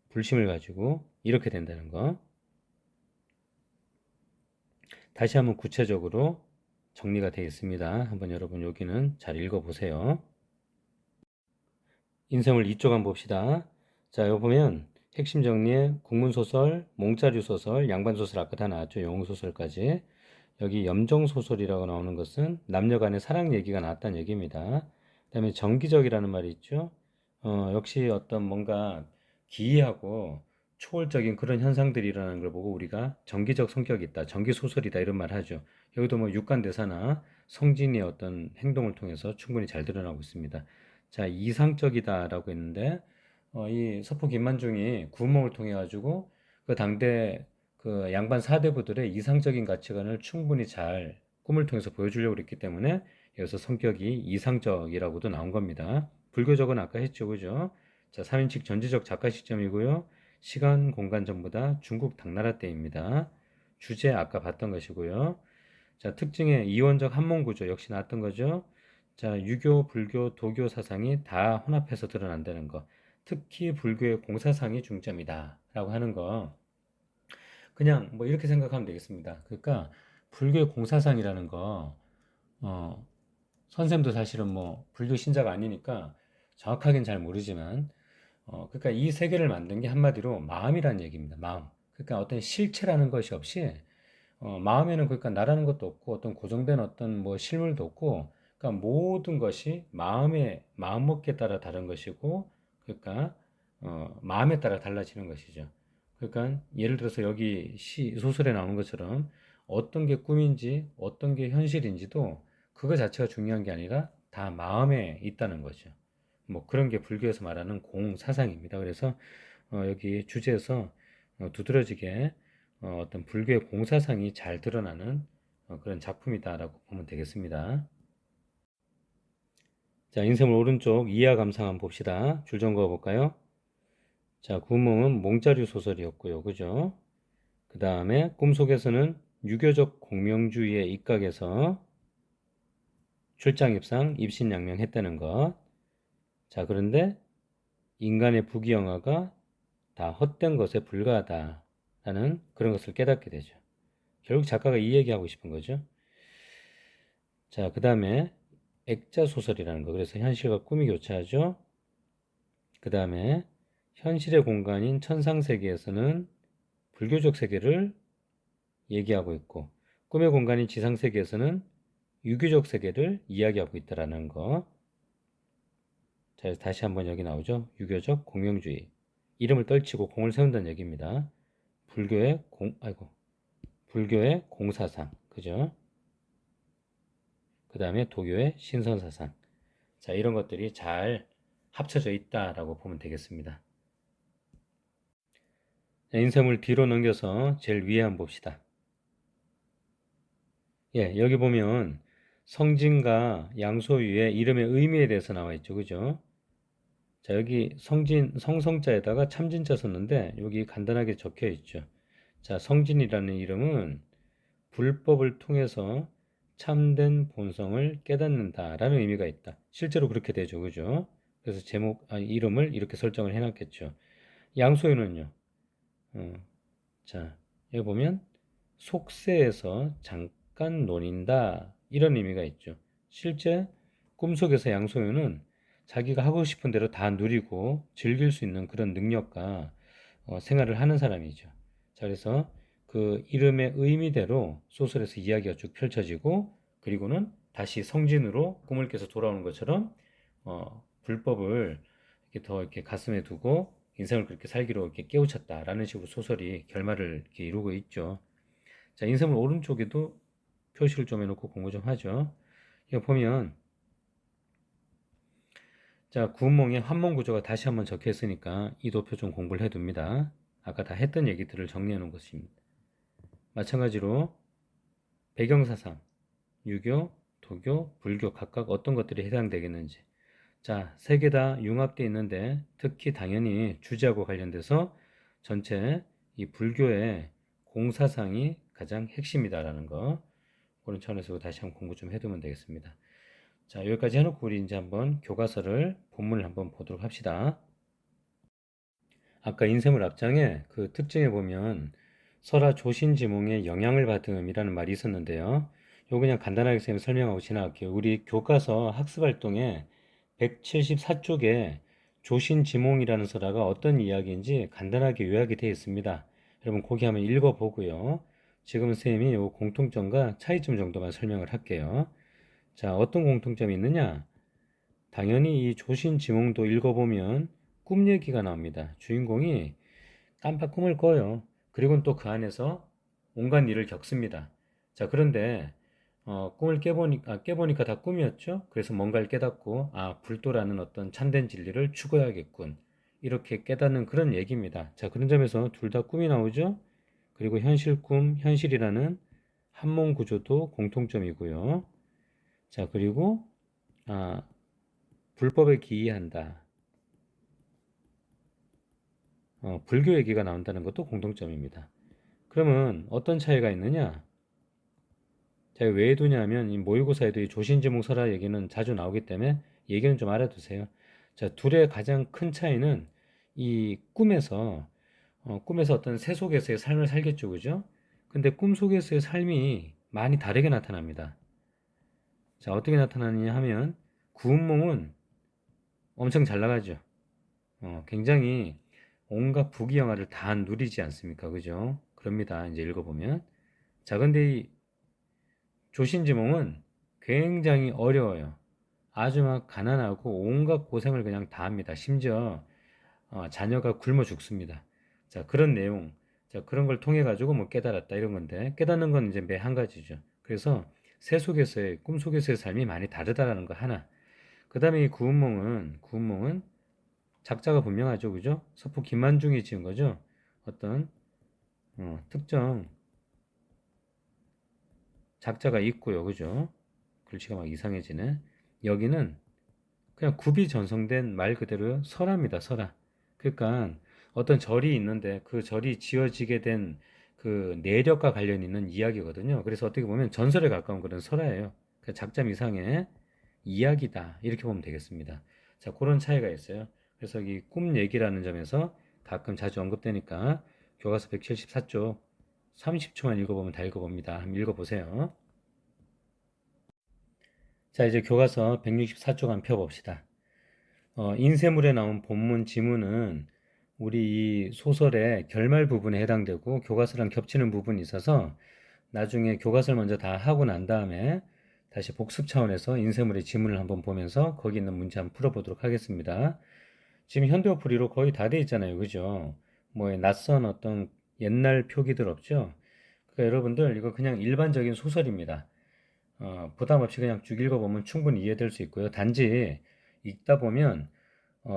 불심을 가지고 이렇게 된다는 거. 다시 한번 구체적으로 정리가 되어 있습니다. 한번 여러분 여기는 잘 읽어보세요. 인생을 이쪽 한번 봅시다. 자, 여기 보면 핵심 정리에 국문소설, 몽자류소설, 양반소설 아까 다 나왔죠. 영웅소설까지. 여기 염정소설이라고 나오는 것은 남녀 간의 사랑 얘기가 나왔다는 얘기입니다. 그 다음에 정기적이라는 말이 있죠. 역시 어떤 뭔가 기이하고 초월적인 그런 현상들이 일어나는 걸 보고 우리가 정기적 성격이 있다, 정기소설이다 이런 말을 하죠. 여기도 뭐 육간대사나 성진의 어떤 행동을 통해서 충분히 잘 드러나고 있습니다. 자, 이상적이다라고 했는데 이 서포 김만중이 구문을 통해 가지고 그 당대 그 양반 사대부들의 이상적인 가치관을 충분히 잘 꿈을 통해서 보여주려고 그랬기 때문에 여기서 성격이 이상적이라고도 나온 겁니다. 불교적은 아까 했죠, 그죠? 자, 3인칭 전지적 작가 시점이고요. 시간, 공간 전부 다 중국 당나라 때입니다. 주제 아까 봤던 것이고요. 자, 특징의 이원적 한몽 구조 역시 나왔던 거죠. 자, 유교, 불교, 도교 사상이 다 혼합해서 드러난다는 거. 특히 불교의 공사상이 중점이다. 라고 하는 거. 그냥 뭐 이렇게 생각하면 되겠습니다. 그러니까 불교의 공사상이라는 거, 어, 선생도 사실은 뭐 불교 신자가 아니니까 정확하게는 잘 모르지만, 그러니까 이 세계를 만든 게 한마디로 마음이라는 얘기입니다. 마음. 그러니까 어떤 실체라는 것이 없이, 마음에는 그러니까 나라는 것도 없고 어떤 고정된 어떤 뭐 실물도 없고 그러니까 모든 것이 마음먹기에 따라 다른 것이고, 그러니까 마음에 따라 달라지는 것이죠. 그러니까 예를 들어서 여기 소설에 나오는 것처럼 어떤 게 꿈인지 어떤 게 현실인지도 그거 자체가 중요한 게 아니라 다 마음에 있다는 거죠. 뭐 그런 게 불교에서 말하는 공사상입니다. 그래서 여기 주제에서 두드러지게 어떤 불교의 공사상이 잘 드러나는 그런 작품이다라고 보면 되겠습니다. 자, 인쇄물 오른쪽 이하 감상 한번 봅시다. 줄 좀 그어볼까요? 자, 구몽은 몽자류 소설이었고요. 그죠? 그 다음에 꿈속에서는 유교적 공명주의에 입각해서 출장 입상, 입신양명했다는 것. 자, 그런데 인간의 부귀영화가 다 헛된 것에 불과하다라는 그런 것을 깨닫게 되죠. 결국 작가가 이 얘기하고 싶은 거죠. 자, 그 다음에 액자 소설이라는 거. 그래서 현실과 꿈이 교차하죠. 그 다음에 현실의 공간인 천상세계에서는 불교적 세계를 얘기하고 있고, 꿈의 공간인 지상세계에서는 유교적 세계를 이야기하고 있다라는 거. 자, 다시 한번 여기 나오죠. 유교적 공명주의. 이름을 떨치고 공을 세운다는 얘기입니다. 불교의 공사상. 그죠? 그 다음에 도교의 신선사상. 자, 이런 것들이 잘 합쳐져 있다라고 보면 되겠습니다. 인쇄물 뒤로 넘겨서 제일 위에 한번 봅시다. 예, 여기 보면 성진과 양소유의 이름의 의미에 대해서 나와 있죠. 그죠? 자, 여기 성성자에다가 참진자 썼는데 여기 간단하게 적혀 있죠. 자, 성진이라는 이름은 불법을 통해서 참된 본성을 깨닫는다라는 의미가 있다. 실제로 그렇게 되죠. 그죠? 그래서 이름을 이렇게 설정을 해놨겠죠. 양소유는요. 어, 자, 여기 보면 속세에서 잠깐 논인다 이런 의미가 있죠. 실제 꿈속에서 양소유는 자기가 하고 싶은 대로 다 누리고 즐길 수 있는 그런 능력과 생활을 하는 사람이죠. 자, 그래서 그 이름의 의미대로 소설에서 이야기가 쭉 펼쳐지고 그리고는 다시 성진으로 꿈을 깨서 돌아오는 것처럼 불법을 이렇게 더 이렇게 가슴에 두고 인생을 그렇게 살기로 이렇게 깨우쳤다라는 식으로 소설이 결말을 이렇게 이루고 있죠. 자, 인쇄물 오른쪽에도 표시를 좀 해놓고 공부 좀 하죠. 이거 보면 자, 구운몽의 환몽 구조가 다시 한번 적혀 있으니까 이 도표 좀 공부를 해둡니다. 아까 다 했던 얘기들을 정리해 놓은 것입니다. 마찬가지로 배경사상, 유교, 도교, 불교 각각 어떤 것들이 해당되겠는지. 자, 세 개 다 융합되어 있는데 특히 당연히 주제하고 관련돼서 전체 이 불교의 공사상이 가장 핵심이다라는 거. 그런 차원에서 다시 한번 공부 좀 해두면 되겠습니다. 자, 여기까지 해놓고 우리 이제 한번 교과서를 본문을 한번 보도록 합시다. 아까 인쇄물 앞장에 그 특징에 보면 설화 조신지몽의 영향을 받음이라는 말이 있었는데요. 요거 그냥 간단하게 쌤이 설명하고 지나갈게요. 우리 교과서 학습활동에 174쪽에 조신지몽이라는 설화가 어떤 이야기인지 간단하게 요약이 되어 있습니다. 여러분 거기 한번 읽어보고요. 지금 쌤이 요 공통점과 차이점 정도만 설명을 할게요. 자, 어떤 공통점이 있느냐? 당연히 이 조신지몽도 읽어보면 꿈 얘기가 나옵니다. 주인공이 깜빡 꿈을 꿔요. 그리고 또 그 안에서 온갖 일을 겪습니다. 자, 그런데 꿈을 깨보니까 다 꿈이었죠. 그래서 뭔가를 깨닫고 불도라는 어떤 참된 진리를 추구해야겠군. 이렇게 깨닫는 그런 얘기입니다. 자, 그런 점에서 둘 다 꿈이 나오죠. 그리고 현실 꿈, 현실이라는 한몽 구조도 공통점이고요. 자, 그리고 아, 불법에 기이한다. 불교 얘기가 나온다는 것도 공통점입니다. 그러면 어떤 차이가 있느냐? 자, 왜 두냐면 이 모의고사에도 이 조신지몽설화 얘기는 자주 나오기 때문에 얘기는 좀 알아두세요. 자, 둘의 가장 큰 차이는 이 꿈에서 어떤 새 속에서의 삶을 살겠죠, 그죠? 근데 꿈 속에서의 삶이 많이 다르게 나타납니다. 자, 어떻게 나타나느냐 하면 구운몽은 엄청 잘 나가죠. 굉장히 온갖 부귀영화를 다 누리지 않습니까? 그죠? 그럽니다. 이제 읽어보면. 자, 근데 이 조신지몽은 굉장히 어려워요. 아주 막 가난하고 온갖 고생을 그냥 다 합니다. 심지어 자녀가 굶어 죽습니다. 자, 그런 내용. 자, 그런 걸 통해 가지고 뭐 깨달았다 이런 건데 깨닫는 건 이제 매 한 가지죠. 그래서 새 속에서의 꿈 속에서의 삶이 많이 다르다라는 거 하나. 그다음에 이 구운몽은 작자가 분명하죠, 그죠? 서포 김만중이 지은 거죠. 어떤 특정 작자가 있고요, 그죠? 글씨가 막 이상해지네. 여기는 그냥 굽이 전성된 말 그대로요. 설화입니다. 설화. 그러니까 어떤 절이 있는데 그 절이 지어지게 된 그 내력과 관련 있는 이야기거든요. 그래서 어떻게 보면 전설에 가까운 그런 설화예요. 그 작자 미상의 이야기다. 이렇게 보면 되겠습니다. 자, 그런 차이가 있어요. 그래서 이 꿈 얘기라는 점에서 가끔 자주 언급되니까 교과서 174쪽 30초만 읽어보면 다 읽어봅니다. 한번 읽어보세요. 자, 이제 교과서 164쪽 한번 펴봅시다. 인쇄물에 나온 본문 지문은 우리 이 소설의 결말 부분에 해당되고 교과서랑 겹치는 부분이 있어서 나중에 교과서를 먼저 다 하고 난 다음에 다시 복습 차원에서 인쇄물의 지문을 한번 보면서 거기 있는 문제 한번 풀어보도록 하겠습니다. 지금 현대어풀이로 거의 다 돼 있잖아요. 그죠? 뭐 낯선 어떤 옛날 표기들 없죠? 그러니까 여러분들 이거 그냥 일반적인 소설입니다. 부담 없이 그냥 쭉 읽어보면 충분히 이해될 수 있고요. 단지 읽다 보면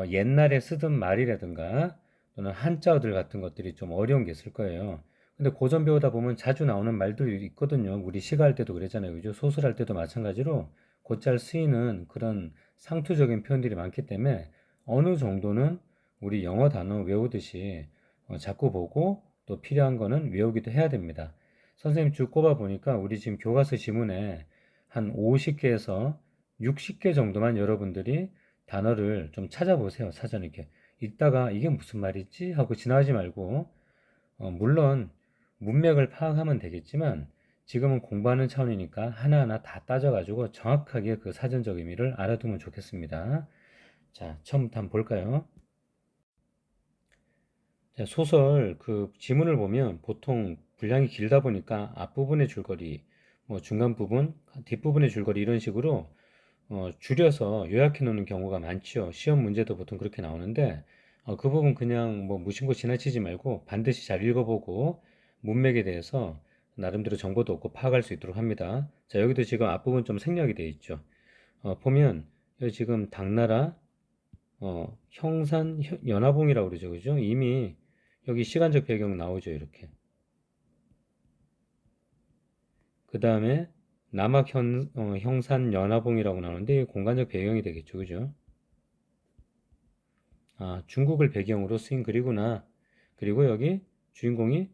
옛날에 쓰던 말이라든가 또는 한자어들 같은 것들이 좀 어려운 게 있을 거예요. 근데 고전 배우다 보면 자주 나오는 말들이 있거든요. 우리 시가할 때도 그랬잖아요. 그죠? 소설할 때도 마찬가지로 곧잘 쓰이는 그런 상투적인 표현들이 많기 때문에 어느 정도는 우리 영어 단어 외우듯이 자꾸 보고 또 필요한 거는 외우기도 해야 됩니다. 선생님 쭉 꼽아 보니까 우리 지금 교과서 지문에 한 50개에서 60개 정도만 여러분들이 단어를 좀 찾아보세요. 사전 이렇게 읽다가 이게 무슨 말이지 하고 지나가지 말고 물론 문맥을 파악하면 되겠지만 지금은 공부하는 차원이니까 하나하나 다 따져가지고 정확하게 그 사전적 의미를 알아두면 좋겠습니다. 자, 처음부터 한번 볼까요? 자, 소설 그 지문을 보면 보통 분량이 길다 보니까 앞부분의 줄거리, 뭐 중간 부분, 뒷부분의 줄거리 이런 식으로 줄여서 요약해 놓는 경우가 많죠. 시험 문제도 보통 그렇게 나오는데, 그 부분 그냥 뭐 무심코 지나치지 말고 반드시 잘 읽어보고 문맥에 대해서 나름대로 정보도 얻고 파악할 수 있도록 합니다. 자, 여기도 지금 앞부분 좀 생략이 되어 있죠. 보면 여기 지금 당나라, 형산, 연화봉이라고 그러죠. 그죠? 이미 여기 시간적 배경 나오죠. 이렇게. 그 다음에 남학 형산 연화봉이라고 나오는데 이게 공간적 배경이 되겠죠. 그죠? 중국을 배경으로 쓰인 글이구나. 그리고 여기 주인공이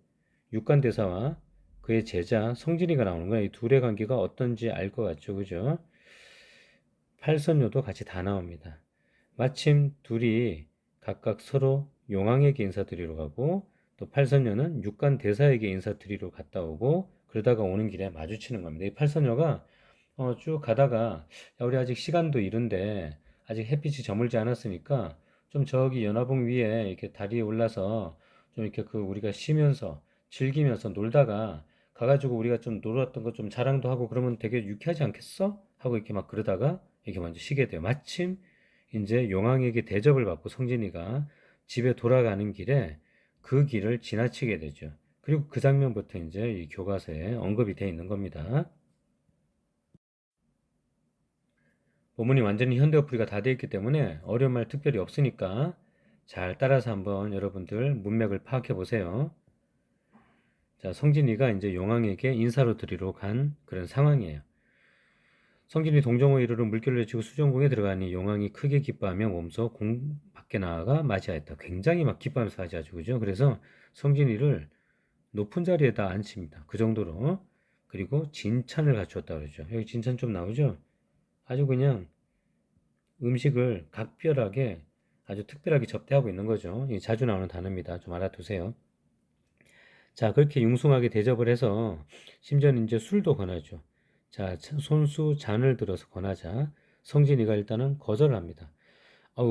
육간대사와 그의 제자 성진이가 나오는 거야. 이 둘의 관계가 어떤지 알 것 같죠. 그죠? 팔선녀도 같이 다 나옵니다. 마침 둘이 각각 서로 용왕에게 인사드리러 가고 또 팔선녀는 육간대사에게 인사드리러 갔다 오고 그러다가 오는 길에 마주치는 겁니다. 이 팔선녀가 쭉 가다가 야, 우리 아직 시간도 이른데 아직 햇빛이 저물지 않았으니까 좀 저기 연화봉 위에 이렇게 다리에 올라서 좀 이렇게 그 우리가 쉬면서 즐기면서 놀다가 가가지고 우리가 좀 놀았던 거 좀 자랑도 하고 그러면 되게 유쾌하지 않겠어? 하고 이렇게 막 그러다가 이렇게 먼저 쉬게 돼요. 마침 이제 용왕에게 대접을 받고 성진이가 집에 돌아가는 길에 그 길을 지나치게 되죠. 그리고 그 장면부터 이제 이 교과서에 언급이 되어 있는 겁니다. 본문이 완전히 현대어풀이가 다 되어 있기 때문에 어려운 말 특별히 없으니까 잘 따라서 한번 여러분들 문맥을 파악해 보세요. 자, 성진이가 이제 용왕에게 인사로 드리러 간 그런 상황이에요. 성진이 동정호에 이르러 물결을 헤치고 수정궁에 들어가니 용왕이 크게 기뻐하며 몸소 공 밖에 나아가 맞이하였다. 굉장히 막 기뻐하면서 맞이하죠. 그죠? 그래서 성진이를 높은 자리에다 앉힙니다. 그 정도로. 그리고 진찬을 갖추었다 그러죠. 여기 진찬 좀 나오죠? 아주 그냥 음식을 각별하게 아주 특별하게 접대하고 있는 거죠. 자주 나오는 단어입니다. 좀 알아두세요. 자, 그렇게 융숭하게 대접을 해서 심지어는 이제 술도 권하죠. 자, 손수 잔을 들어서 권하자 성진이가 일단은 거절을 합니다.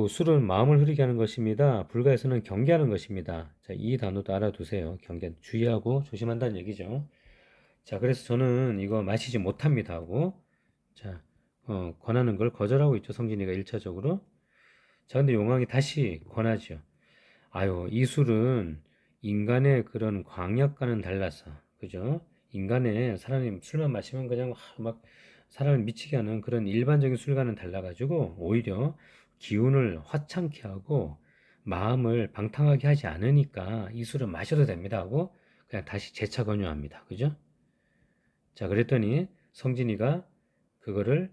술은 마음을 흐리게 하는 것입니다. 불가에서는 경계하는 것입니다. 자, 이 단어도 알아두세요. 경계, 주의하고 조심한다는 얘기죠. 자, 그래서 저는 이거 마시지 못합니다 하고 자, 권하는 걸 거절하고 있죠. 성진이가 1차적으로. 자, 근데 용왕이 다시 권하죠. 아유, 이 술은 인간의 그런 광약과는 달라서, 그죠? 인간의 사람이 술만 마시면 그냥 막 사람을 미치게 하는 그런 일반적인 술과는 달라가지고 오히려 기운을 화창케 하고 마음을 방탕하게 하지 않으니까 이 술은 마셔도 됩니다 하고 그냥 다시 재차 권유합니다. 그죠? 자, 그랬더니 성진이가 그거를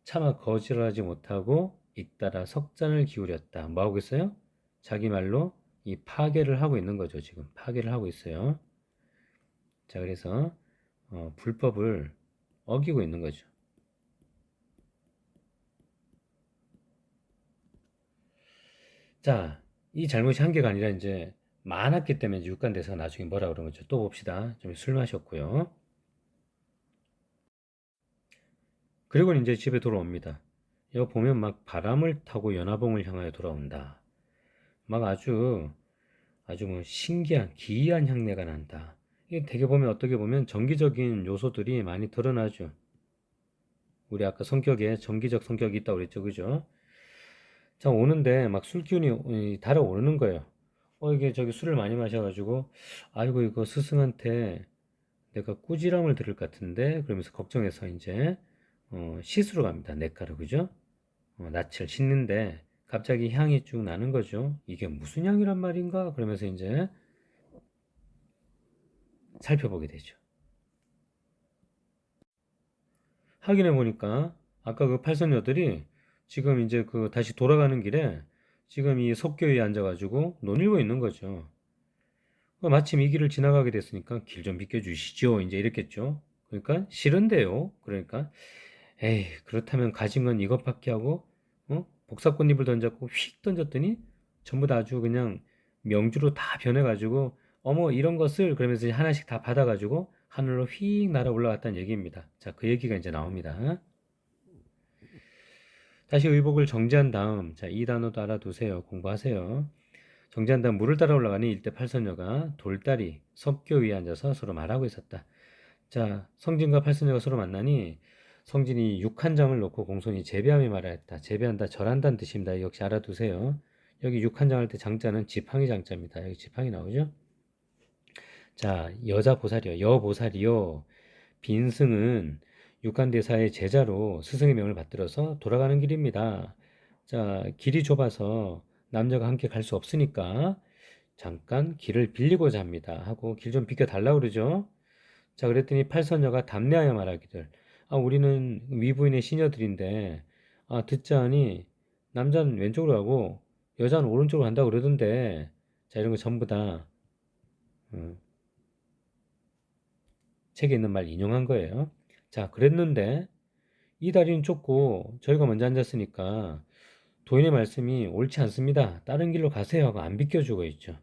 차마 거절하지 못하고 잇따라 석잔을 기울였다. 뭐 하고 있어요? 자기 말로 이 파괴를 하고 있는 거죠. 지금 파괴를 하고 있어요. 자, 그래서 불법을 어기고 있는 거죠. 자, 이 잘못이 한 개가 아니라 이제 많았기 때문에 이제 육관대사가 나중에 뭐라 그런 거죠. 또 봅시다. 좀 술 마셨고요. 그리고 이제 집에 돌아옵니다. 이거 보면 막 바람을 타고 연화봉을 향하여 돌아온다. 막 아주 뭐 신기한 기이한 향내가 난다. 이게 되게 보면 어떻게 보면 정기적인 요소들이 많이 드러나죠. 우리 아까 성격에 정기적 성격이 있다고 그랬죠, 그죠? 자, 오는데 막 술기운이 달아오르는 거예요. 이게 저기 술을 많이 마셔가지고, 아이고, 이거 스승한테 내가 꾸지람을 들을 것 같은데, 그러면서 걱정해서 이제, 씻으러 갑니다. 냇가로, 그죠? 낯을 씻는데, 갑자기 향이 쭉 나는 거죠. 이게 무슨 향이란 말인가? 그러면서 이제 살펴보게 되죠. 확인해 보니까 아까 그 팔선녀들이 지금 이제 그 다시 돌아가는 길에 지금 이 속교에 앉아가지고 논일고 있는 거죠. 마침 이 길을 지나가게 됐으니까 길 좀 비켜주시죠. 이제 이랬겠죠. 그러니까 싫은데요. 그러니까 에이 그렇다면 가진 건 이것밖에 하고 복사꽃잎을 던졌고 휙 던졌더니 전부 다 아주 그냥 명주로 다 변해가지고 어머 이런 것을 그러면서 하나씩 다 받아가지고 하늘로 휙 날아 올라갔다는 얘기입니다. 자, 그 얘기가 이제 나옵니다. 다시 의복을 정지한 다음, 자, 이 단어도 알아두세요. 공부하세요. 정지한 다음 물을 따라 올라가니 일대 팔선녀가 돌다리, 석교 위에 앉아서 서로 말하고 있었다. 자, 성진과 팔선녀가 서로 만나니 성진이 육한장을 놓고 공손히 재배함이 말하였다. 재배한다, 절한다는 뜻입니다. 역시 알아두세요. 여기 육한장 할 때 장자는 지팡이 장자입니다. 여기 지팡이 나오죠? 자, 여자 보살이요. 여보살이요. 빈승은 육간대사의 제자로 스승의 명을 받들어서 돌아가는 길입니다. 자, 길이 좁아서 남녀가 함께 갈 수 없으니까 잠깐 길을 빌리고자 합니다. 하고 길 좀 비켜달라고 그러죠. 자, 그랬더니 팔선녀가 담내하여 말하기를 우리는 위부인의 시녀들인데 듣자 하니 남자는 왼쪽으로 가고 여자는 오른쪽으로 간다고 그러던데 자, 이런 거 전부 다 음, 책에 있는 말 인용한 거예요. 자, 그랬는데 이 다리는 좁고 저희가 먼저 앉았으니까 도인의 말씀이 옳지 않습니다. 다른 길로 가세요 하고 안 비켜주고 있죠.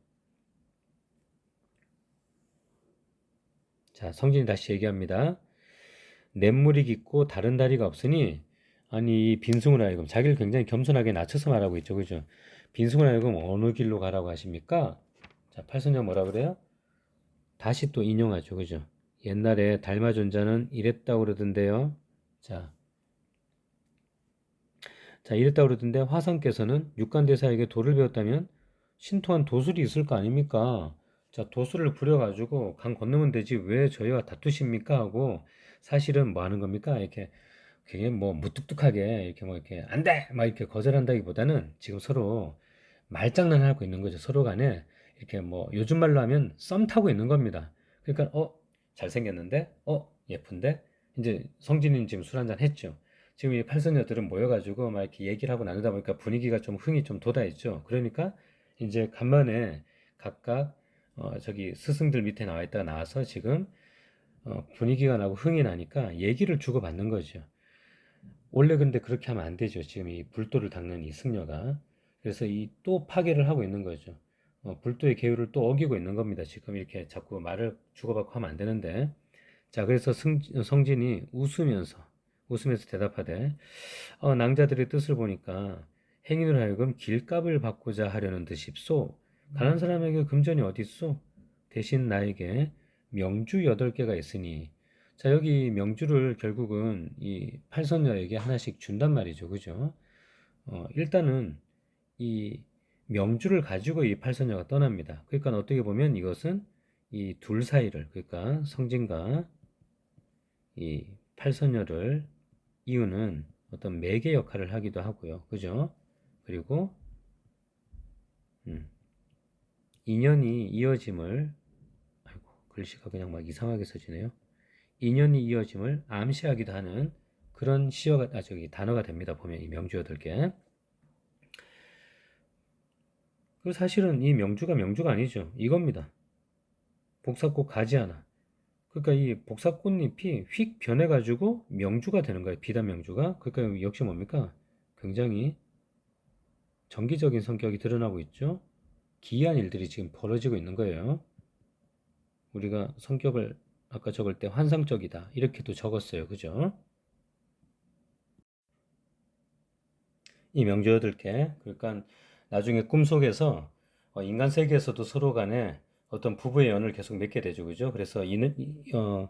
자, 성진이 다시 얘기합니다. 냇물이 깊고 다른 다리가 없으니 아니 이 빈승을 하여금 자기를 굉장히 겸손하게 낮춰서 말하고 있죠. 그죠? 빈승을 하여금 어느 길로 가라고 하십니까? 자, 팔선녀 뭐라 그래요? 다시 또 인용하죠. 그죠? 옛날에 달마존자는 이랬다고 그러던데요. 자, 이랬다고 그러던데 화상께서는 육간대사에게 도를 배웠다면 신통한 도술이 있을 거 아닙니까? 자, 도술을 부려가지고 강 건너면 되지 왜 저희와 다투십니까? 하고 사실은 뭐 하는 겁니까? 이렇게 그게 뭐 무뚝뚝하게 이렇게 뭐 이렇게 안 돼! 막 이렇게 거절한다기보다는 지금 서로 말장난을 하고 있는 거죠. 서로 간에 이렇게 뭐 요즘 말로 하면 썸 타고 있는 겁니다. 그러니까 잘생겼는데 예쁜데 이제 성진이는 지금 술 한잔 했죠. 지금 이 팔선녀들은 모여가지고 막 이렇게 얘기를 하고 나누다 보니까 분위기가 좀 흥이 좀 돋아있죠. 그러니까 이제 간만에 각각 저기 스승들 밑에 나와 있다가 나와서 지금 분위기가 나고 흥이 나니까 얘기를 주고받는 거죠. 원래 근데 그렇게 하면 안 되죠. 지금 이 불도를 닦는 이 승려가. 그래서 이 또 파괴를 하고 있는 거죠. 불도의 계율을 또 어기고 있는 겁니다. 지금 이렇게 자꾸 말을 주고받고 하면 안 되는데. 자, 그래서 성진이 웃으면서 대답하되, 낭자들의 뜻을 보니까 행인을 하여금 길값을 받고자 하려는 듯이소. 가난 사람에게 금전이 어디 있소? 대신 나에게 명주 8개가 있으니 자, 여기 명주를 결국은 이 팔선녀에게 하나씩 준단 말이죠. 그죠? 일단은 이 명주를 가지고 이 팔선녀가 떠납니다. 그러니까 어떻게 보면 이것은 이 둘 사이를, 그러니까 성진과 이 팔선녀를 이유는 어떤 매개 역할을 하기도 하고요. 그죠? 그리고 음, 인연이 이어짐을, 아이고, 글씨가 그냥 막 이상하게 써지네요. 인연이 이어짐을 암시하기도 하는 그런 시어가, 저기 단어가 됩니다. 보면 이 명주 8개. 그 사실은 이 명주가 명주가 아니죠. 이겁니다. 복사꽃 가지 않아. 그러니까 이 복사꽃잎이 휙 변해가지고 명주가 되는 거예요. 비단 명주가. 그러니까 역시 뭡니까? 굉장히 정기적인 성격이 드러나고 있죠. 기이한 일들이 지금 벌어지고 있는 거예요. 우리가 성격을 아까 적을 때 환상적이다 이렇게도 적었어요. 그죠? 이 명주 8개. 그러니까 나중에 꿈속에서 인간 세계에서도 서로 간에 어떤 부부의 연을 계속 맺게 되죠. 그죠? 그래서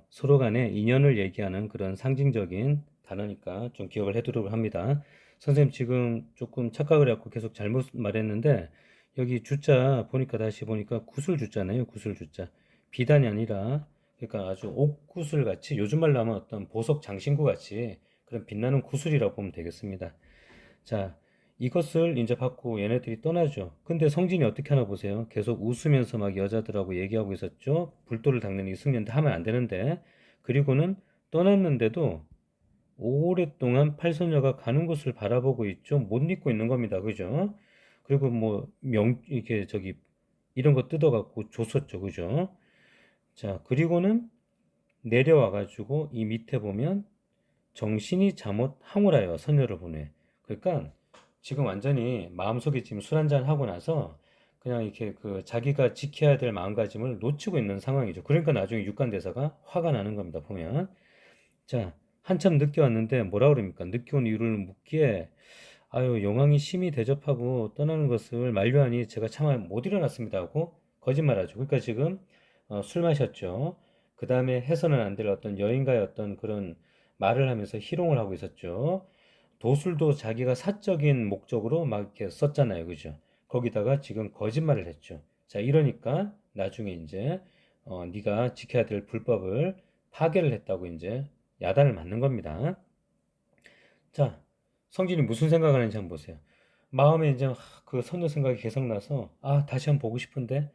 서로 간에 인연을 얘기하는 그런 상징적인 단어니까 좀 기억을 해두려고 합니다. 선생님 지금 조금 착각을 해갖고 계속 잘못 말했는데 여기 주자 보니까 다시 보니까 구슬 주자네요. 구슬 주자. 비단이 아니라 그러니까 아주 옥구슬 같이 요즘 말로 하면 어떤 보석 장신구 같이 그런 빛나는 구슬이라고 보면 되겠습니다. 자, 이것을 이제 받고 얘네들이 떠나죠. 근데 성진이 어떻게 하나 보세요. 계속 웃으면서 막 여자들하고 얘기하고 있었죠. 불도를 닦는 이승연한테 하면 안 되는데. 그리고는 떠났는데도 오랫동안 팔선녀가 가는 곳을 바라보고 있죠. 못 잊고 있는 겁니다. 그죠? 그리고 뭐 이렇게 저기 이런 거 뜯어갖고 줬었죠. 그죠? 자, 그리고는 내려와 가지고 이 밑에 보면 정신이 잠옷 항우라요. 선녀를 보내. 그러니까 지금 완전히 마음속에 지금 술 한잔 하고 나서 그냥 이렇게 그 자기가 지켜야 될 마음가짐을 놓치고 있는 상황이죠. 그러니까 나중에 육간대사가 화가 나는 겁니다. 보면. 자, 한참 늦게 왔는데 뭐라 그럽니까? 늦게 온 이유를 묻기에 아유, 용왕이 심히 대접하고 떠나는 것을 만류하니 제가 차마 못 일어났습니다 하고 거짓말하죠. 그러니까 지금 술 마셨죠. 그 다음에 해서는 안 될 어떤 여인과의 어떤 그런 말을 하면서 희롱을 하고 있었죠. 도술도 자기가 사적인 목적으로 막 이렇게 썼잖아요. 그죠? 거기다가 지금 거짓말을 했죠. 자, 이러니까 나중에 이제 네가 지켜야 될 불법을 파괴를 했다고 이제 야단을 맞는 겁니다. 자, 성진이 무슨 생각을 하는지 한번 보세요. 마음에 이제 그 선녀 생각이 계속 나서 다시 한번 보고 싶은데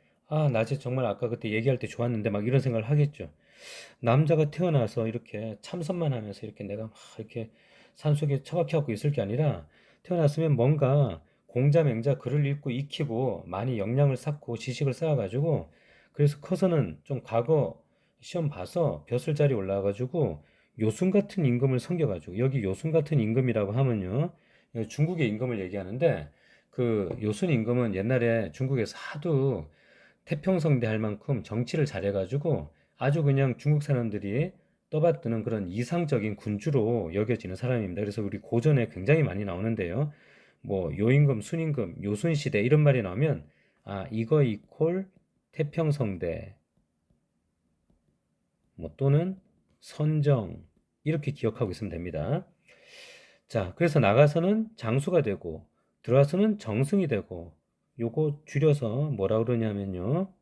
낮에 정말 아까 그때 얘기할 때 좋았는데 막 이런 생각을 하겠죠. 남자가 태어나서 이렇게 참선만 하면서 이렇게 내가 막 이렇게 산속에 처박혀 갖고 있을 게 아니라 태어났으면 뭔가 공자 맹자 글을 읽고 익히고 많이 역량을 쌓고 지식을 쌓아가지고 그래서 커서는 좀 과거 시험 봐서 벼슬 자리 올라와가지고 요순 같은 임금을 섬겨가지고 여기 요순 같은 임금이라고 하면요 중국의 임금을 얘기하는데 그 요순 임금은 옛날에 중국에서 하도 태평성대 할 만큼 정치를 잘해가지고 아주 그냥 중국 사람들이 떠받드는 그런 이상적인 군주로 여겨지는 사람입니다. 그래서 우리 고전에 굉장히 많이 나오는데요. 뭐 요임금, 순임금, 요순시대 이런 말이 나오면 이거 이퀄 태평성대 뭐 또는 선정 이렇게 기억하고 있으면 됩니다. 자, 그래서 나가서는 장수가 되고 들어와서는 정승이 되고 요거 줄여서 뭐라 그러냐면요.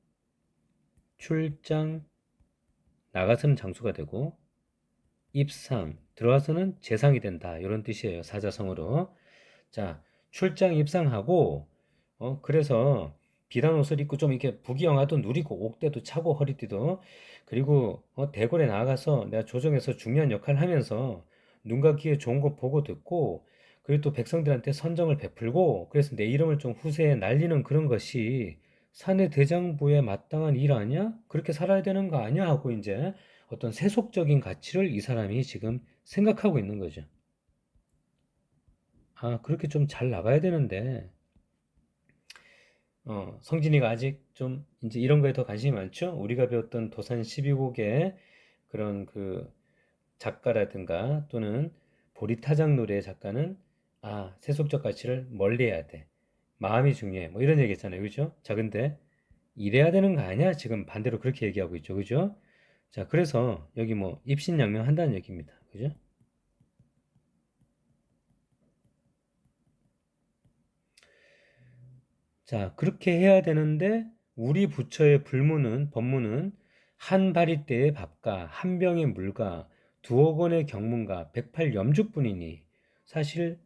출장 나가서는 장수가 되고 입상 들어와서는 재상이 된다 이런 뜻이에요. 사자성어로. 자, 출장 입상하고 그래서 비단 옷을 입고 좀 이렇게 부귀영화도 누리고 옥대도 차고 허리띠도 그리고 대궐에 나가서 내가 조정에서 중요한 역할을 하면서 눈과 귀에 좋은 거 보고 듣고 그리고 또 백성들한테 선정을 베풀고 그래서 내 이름을 좀 후세에 날리는 그런 것이 사내 대장부에 마땅한 일 아니야? 그렇게 살아야 되는 거 아니야? 하고 이제 어떤 세속적인 가치를 이 사람이 지금 생각하고 있는 거죠. 그렇게 좀 잘 나가야 되는데 성진이가 아직 좀 이제 이런 거에 더 관심이 많죠? 우리가 배웠던 도산 12곡의 그런 그 작가라든가 또는 보리타장 노래의 작가는 세속적 가치를 멀리해야 돼. 마음이 중요해. 뭐 이런 얘기 있잖아요. 그죠? 자, 근데 이래야 되는 거 아니야? 지금 반대로 그렇게 얘기하고 있죠. 그죠? 자, 그래서 여기 뭐 입신양명 한다는 얘기입니다. 그죠? 자, 그렇게 해야 되는데 우리 부처의 법문은 한 바리떼의 밥과 한 병의 물과 두억 원의 경문과 108염주뿐이니 사실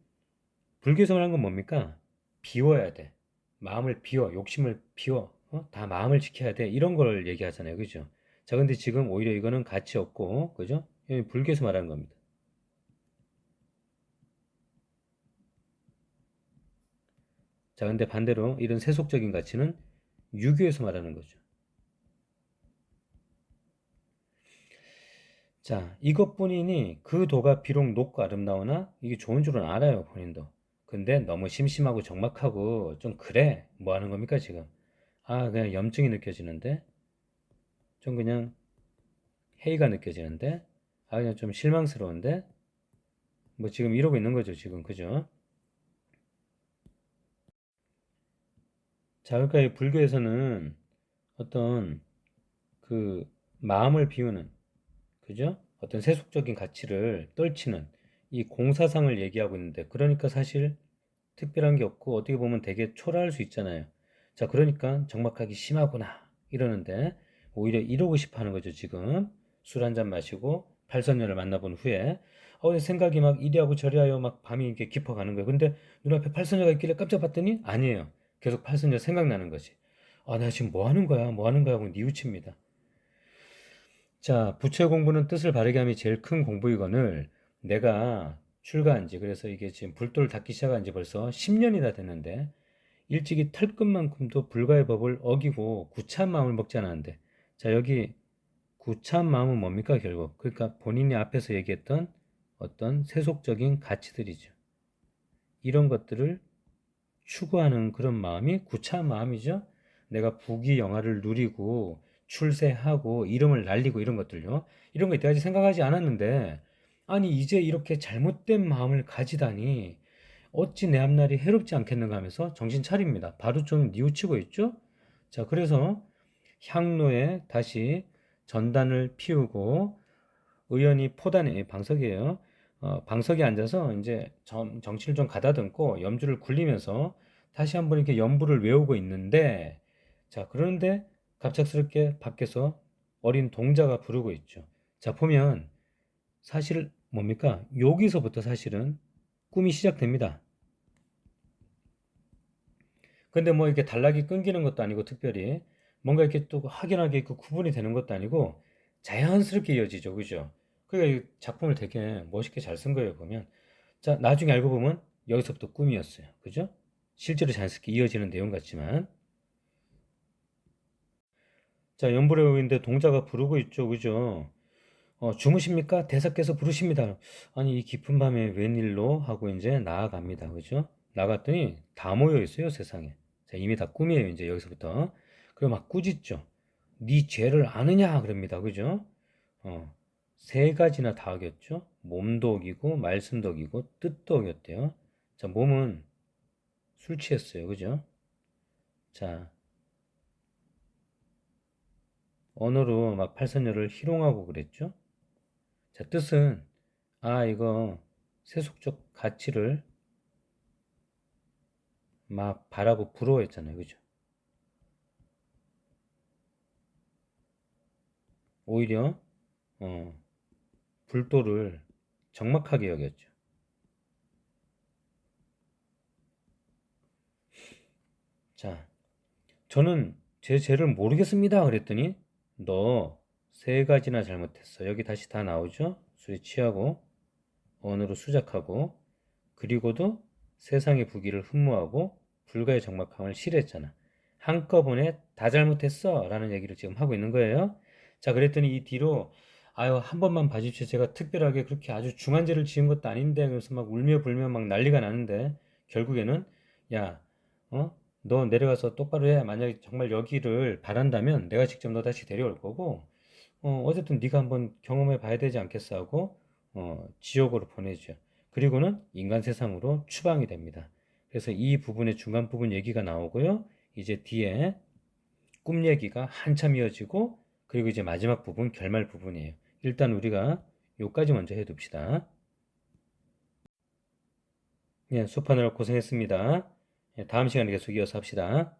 불교에서 말하는 건 뭡니까? 비워야 돼. 마음을 비워, 욕심을 비워, 다 마음을 지켜야 돼. 이런 걸 얘기하잖아요. 그죠? 자, 근데 지금 오히려 이거는 가치 없고, 그죠? 여기 불교에서 말하는 겁니다. 자, 근데 반대로 이런 세속적인 가치는 유교에서 말하는 거죠. 자, 이것뿐이니 그 도가 비록 높고 아름다우나 이게 좋은 줄은 알아요, 본인도. 근데 너무 심심하고 적막하고 좀 그래. 뭐 하는 겁니까, 지금? 아, 그냥 염증이 느껴지는데? 좀 그냥 회의가 느껴지는데? 아, 그냥 좀 실망스러운데? 뭐 지금 이러고 있는 거죠, 지금. 그죠? 자, 그러니까 이 불교에서는 어떤 그 마음을 비우는, 그죠? 어떤 세속적인 가치를 떨치는 이 공사상을 얘기하고 있는데, 그러니까 사실 특별한 게 없고 어떻게 보면 되게 초라할 수 있잖아요. 자, 그러니까 적막하기 심하구나 이러는데 오히려 이러고 싶어 하는 거죠, 지금. 술 한잔 마시고 팔선녀를 만나본 후에 생각이 막 이리하고 저리하여 막 밤이 이렇게 깊어가는 거예요. 근데 눈앞에 팔선녀가 있길래 깜짝 봤더니 아니에요. 계속 팔선녀 생각나는 거지. 아, 나 지금 뭐 하는 거야? 뭐 하는 거야? 하고 뉘우칩니다. 자, 부처의 공부는 뜻을 바르게 함이 제일 큰 공부이거늘 내가 출가한 지 그래서 이게 지금 불도를 닫기 시작한 지 벌써 10년이나 됐는데 일찍이 털끝만큼도 불가의 법을 어기고 구차한 마음을 먹지 않았는데 자, 여기 구차한 마음은 뭡니까 결국? 그러니까 본인이 앞에서 얘기했던 어떤 세속적인 가치들이죠. 이런 것들을 추구하는 그런 마음이 구차한 마음이죠. 내가 부귀 영화를 누리고 출세하고 이름을 날리고 이런 것들요. 이런 거 이때까지 생각하지 않았는데 아니 이제 이렇게 잘못된 마음을 가지다니 어찌 내 앞날이 해롭지 않겠는가 하면서 정신 차립니다. 바로 좀 뉘우치고 있죠. 자, 그래서 향로에 다시 전단을 피우고 의원이 포단에 방석이에요. 방석에 앉아서 이제 정신을 좀 가다듬고 염주를 굴리면서 다시 한번 이렇게 염불을 외우고 있는데 자, 그런데 갑작스럽게 밖에서 어린 동자가 부르고 있죠. 자, 보면 사실 뭡니까? 여기서부터 사실은 꿈이 시작됩니다. 근데 뭐 이렇게 단락이 끊기는 것도 아니고 특별히 뭔가 이렇게 또 확연하게 있고 구분이 되는 것도 아니고 자연스럽게 이어지죠. 그죠? 그러니까 이 작품을 되게 멋있게 잘 쓴 거예요, 보면. 자, 나중에 알고 보면 여기서부터 꿈이었어요. 그죠? 실제로 자연스럽게 이어지는 내용 같지만. 자, 연불의 의인데 동자가 부르고 있죠. 그죠? 주무십니까? 대사께서 부르십니다. 아니, 이 깊은 밤에 웬일로? 하고 이제 나아갑니다. 그죠? 나갔더니 다 모여 있어요, 세상에. 자, 이미 다 꿈이에요, 이제 여기서부터. 그리고 막 꾸짖죠. 네 죄를 아느냐? 그럽니다. 그죠? 어, 세 가지나 다 어겼죠? 몸도 어기고, 말씀도 어기고, 뜻도 어겼대요. 자, 몸은 술 취했어요. 그죠? 자, 언어로 막 팔선녀를 희롱하고 그랬죠? 자, 뜻은, 아, 이거 세속적 가치를 막 바라고 부러워했잖아요. 그죠? 오히려 어, 불도를 적막하게 여겼죠. 자, 저는 제 죄를 모르겠습니다. 그랬더니 너 세 가지나 잘못했어. 여기 다시 다 나오죠? 술에 취하고 언어로 수작하고 그리고도 세상의 부귀를 흠모하고 불가의 적막함을 싫어했잖아. 한꺼번에 다 잘못했어 라는 얘기를 지금 하고 있는 거예요. 자, 그랬더니 이 뒤로 아유, 한 번만 봐주십시오. 제가 특별하게 그렇게 아주 중한 죄를 지은 것도 아닌데 그래서 막 울며 불며 막 난리가 나는데 결국에는 야, 너 내려가서 똑바로 해. 만약에 정말 여기를 바란다면 내가 직접 너 다시 데려올 거고 어쨌든 네가 한번 경험해 봐야 되지 않겠어 하고 지옥으로 보내죠. 그리고는 인간 세상으로 추방이 됩니다. 그래서 이 부분의 중간 부분 얘기가 나오고요. 이제 뒤에 꿈 얘기가 한참 이어지고 그리고 이제 마지막 부분, 결말 부분이에요. 일단 우리가 요까지 먼저 해둡시다. 예, 수업하느라 고생했습니다. 예, 다음 시간에 계속 이어서 합시다.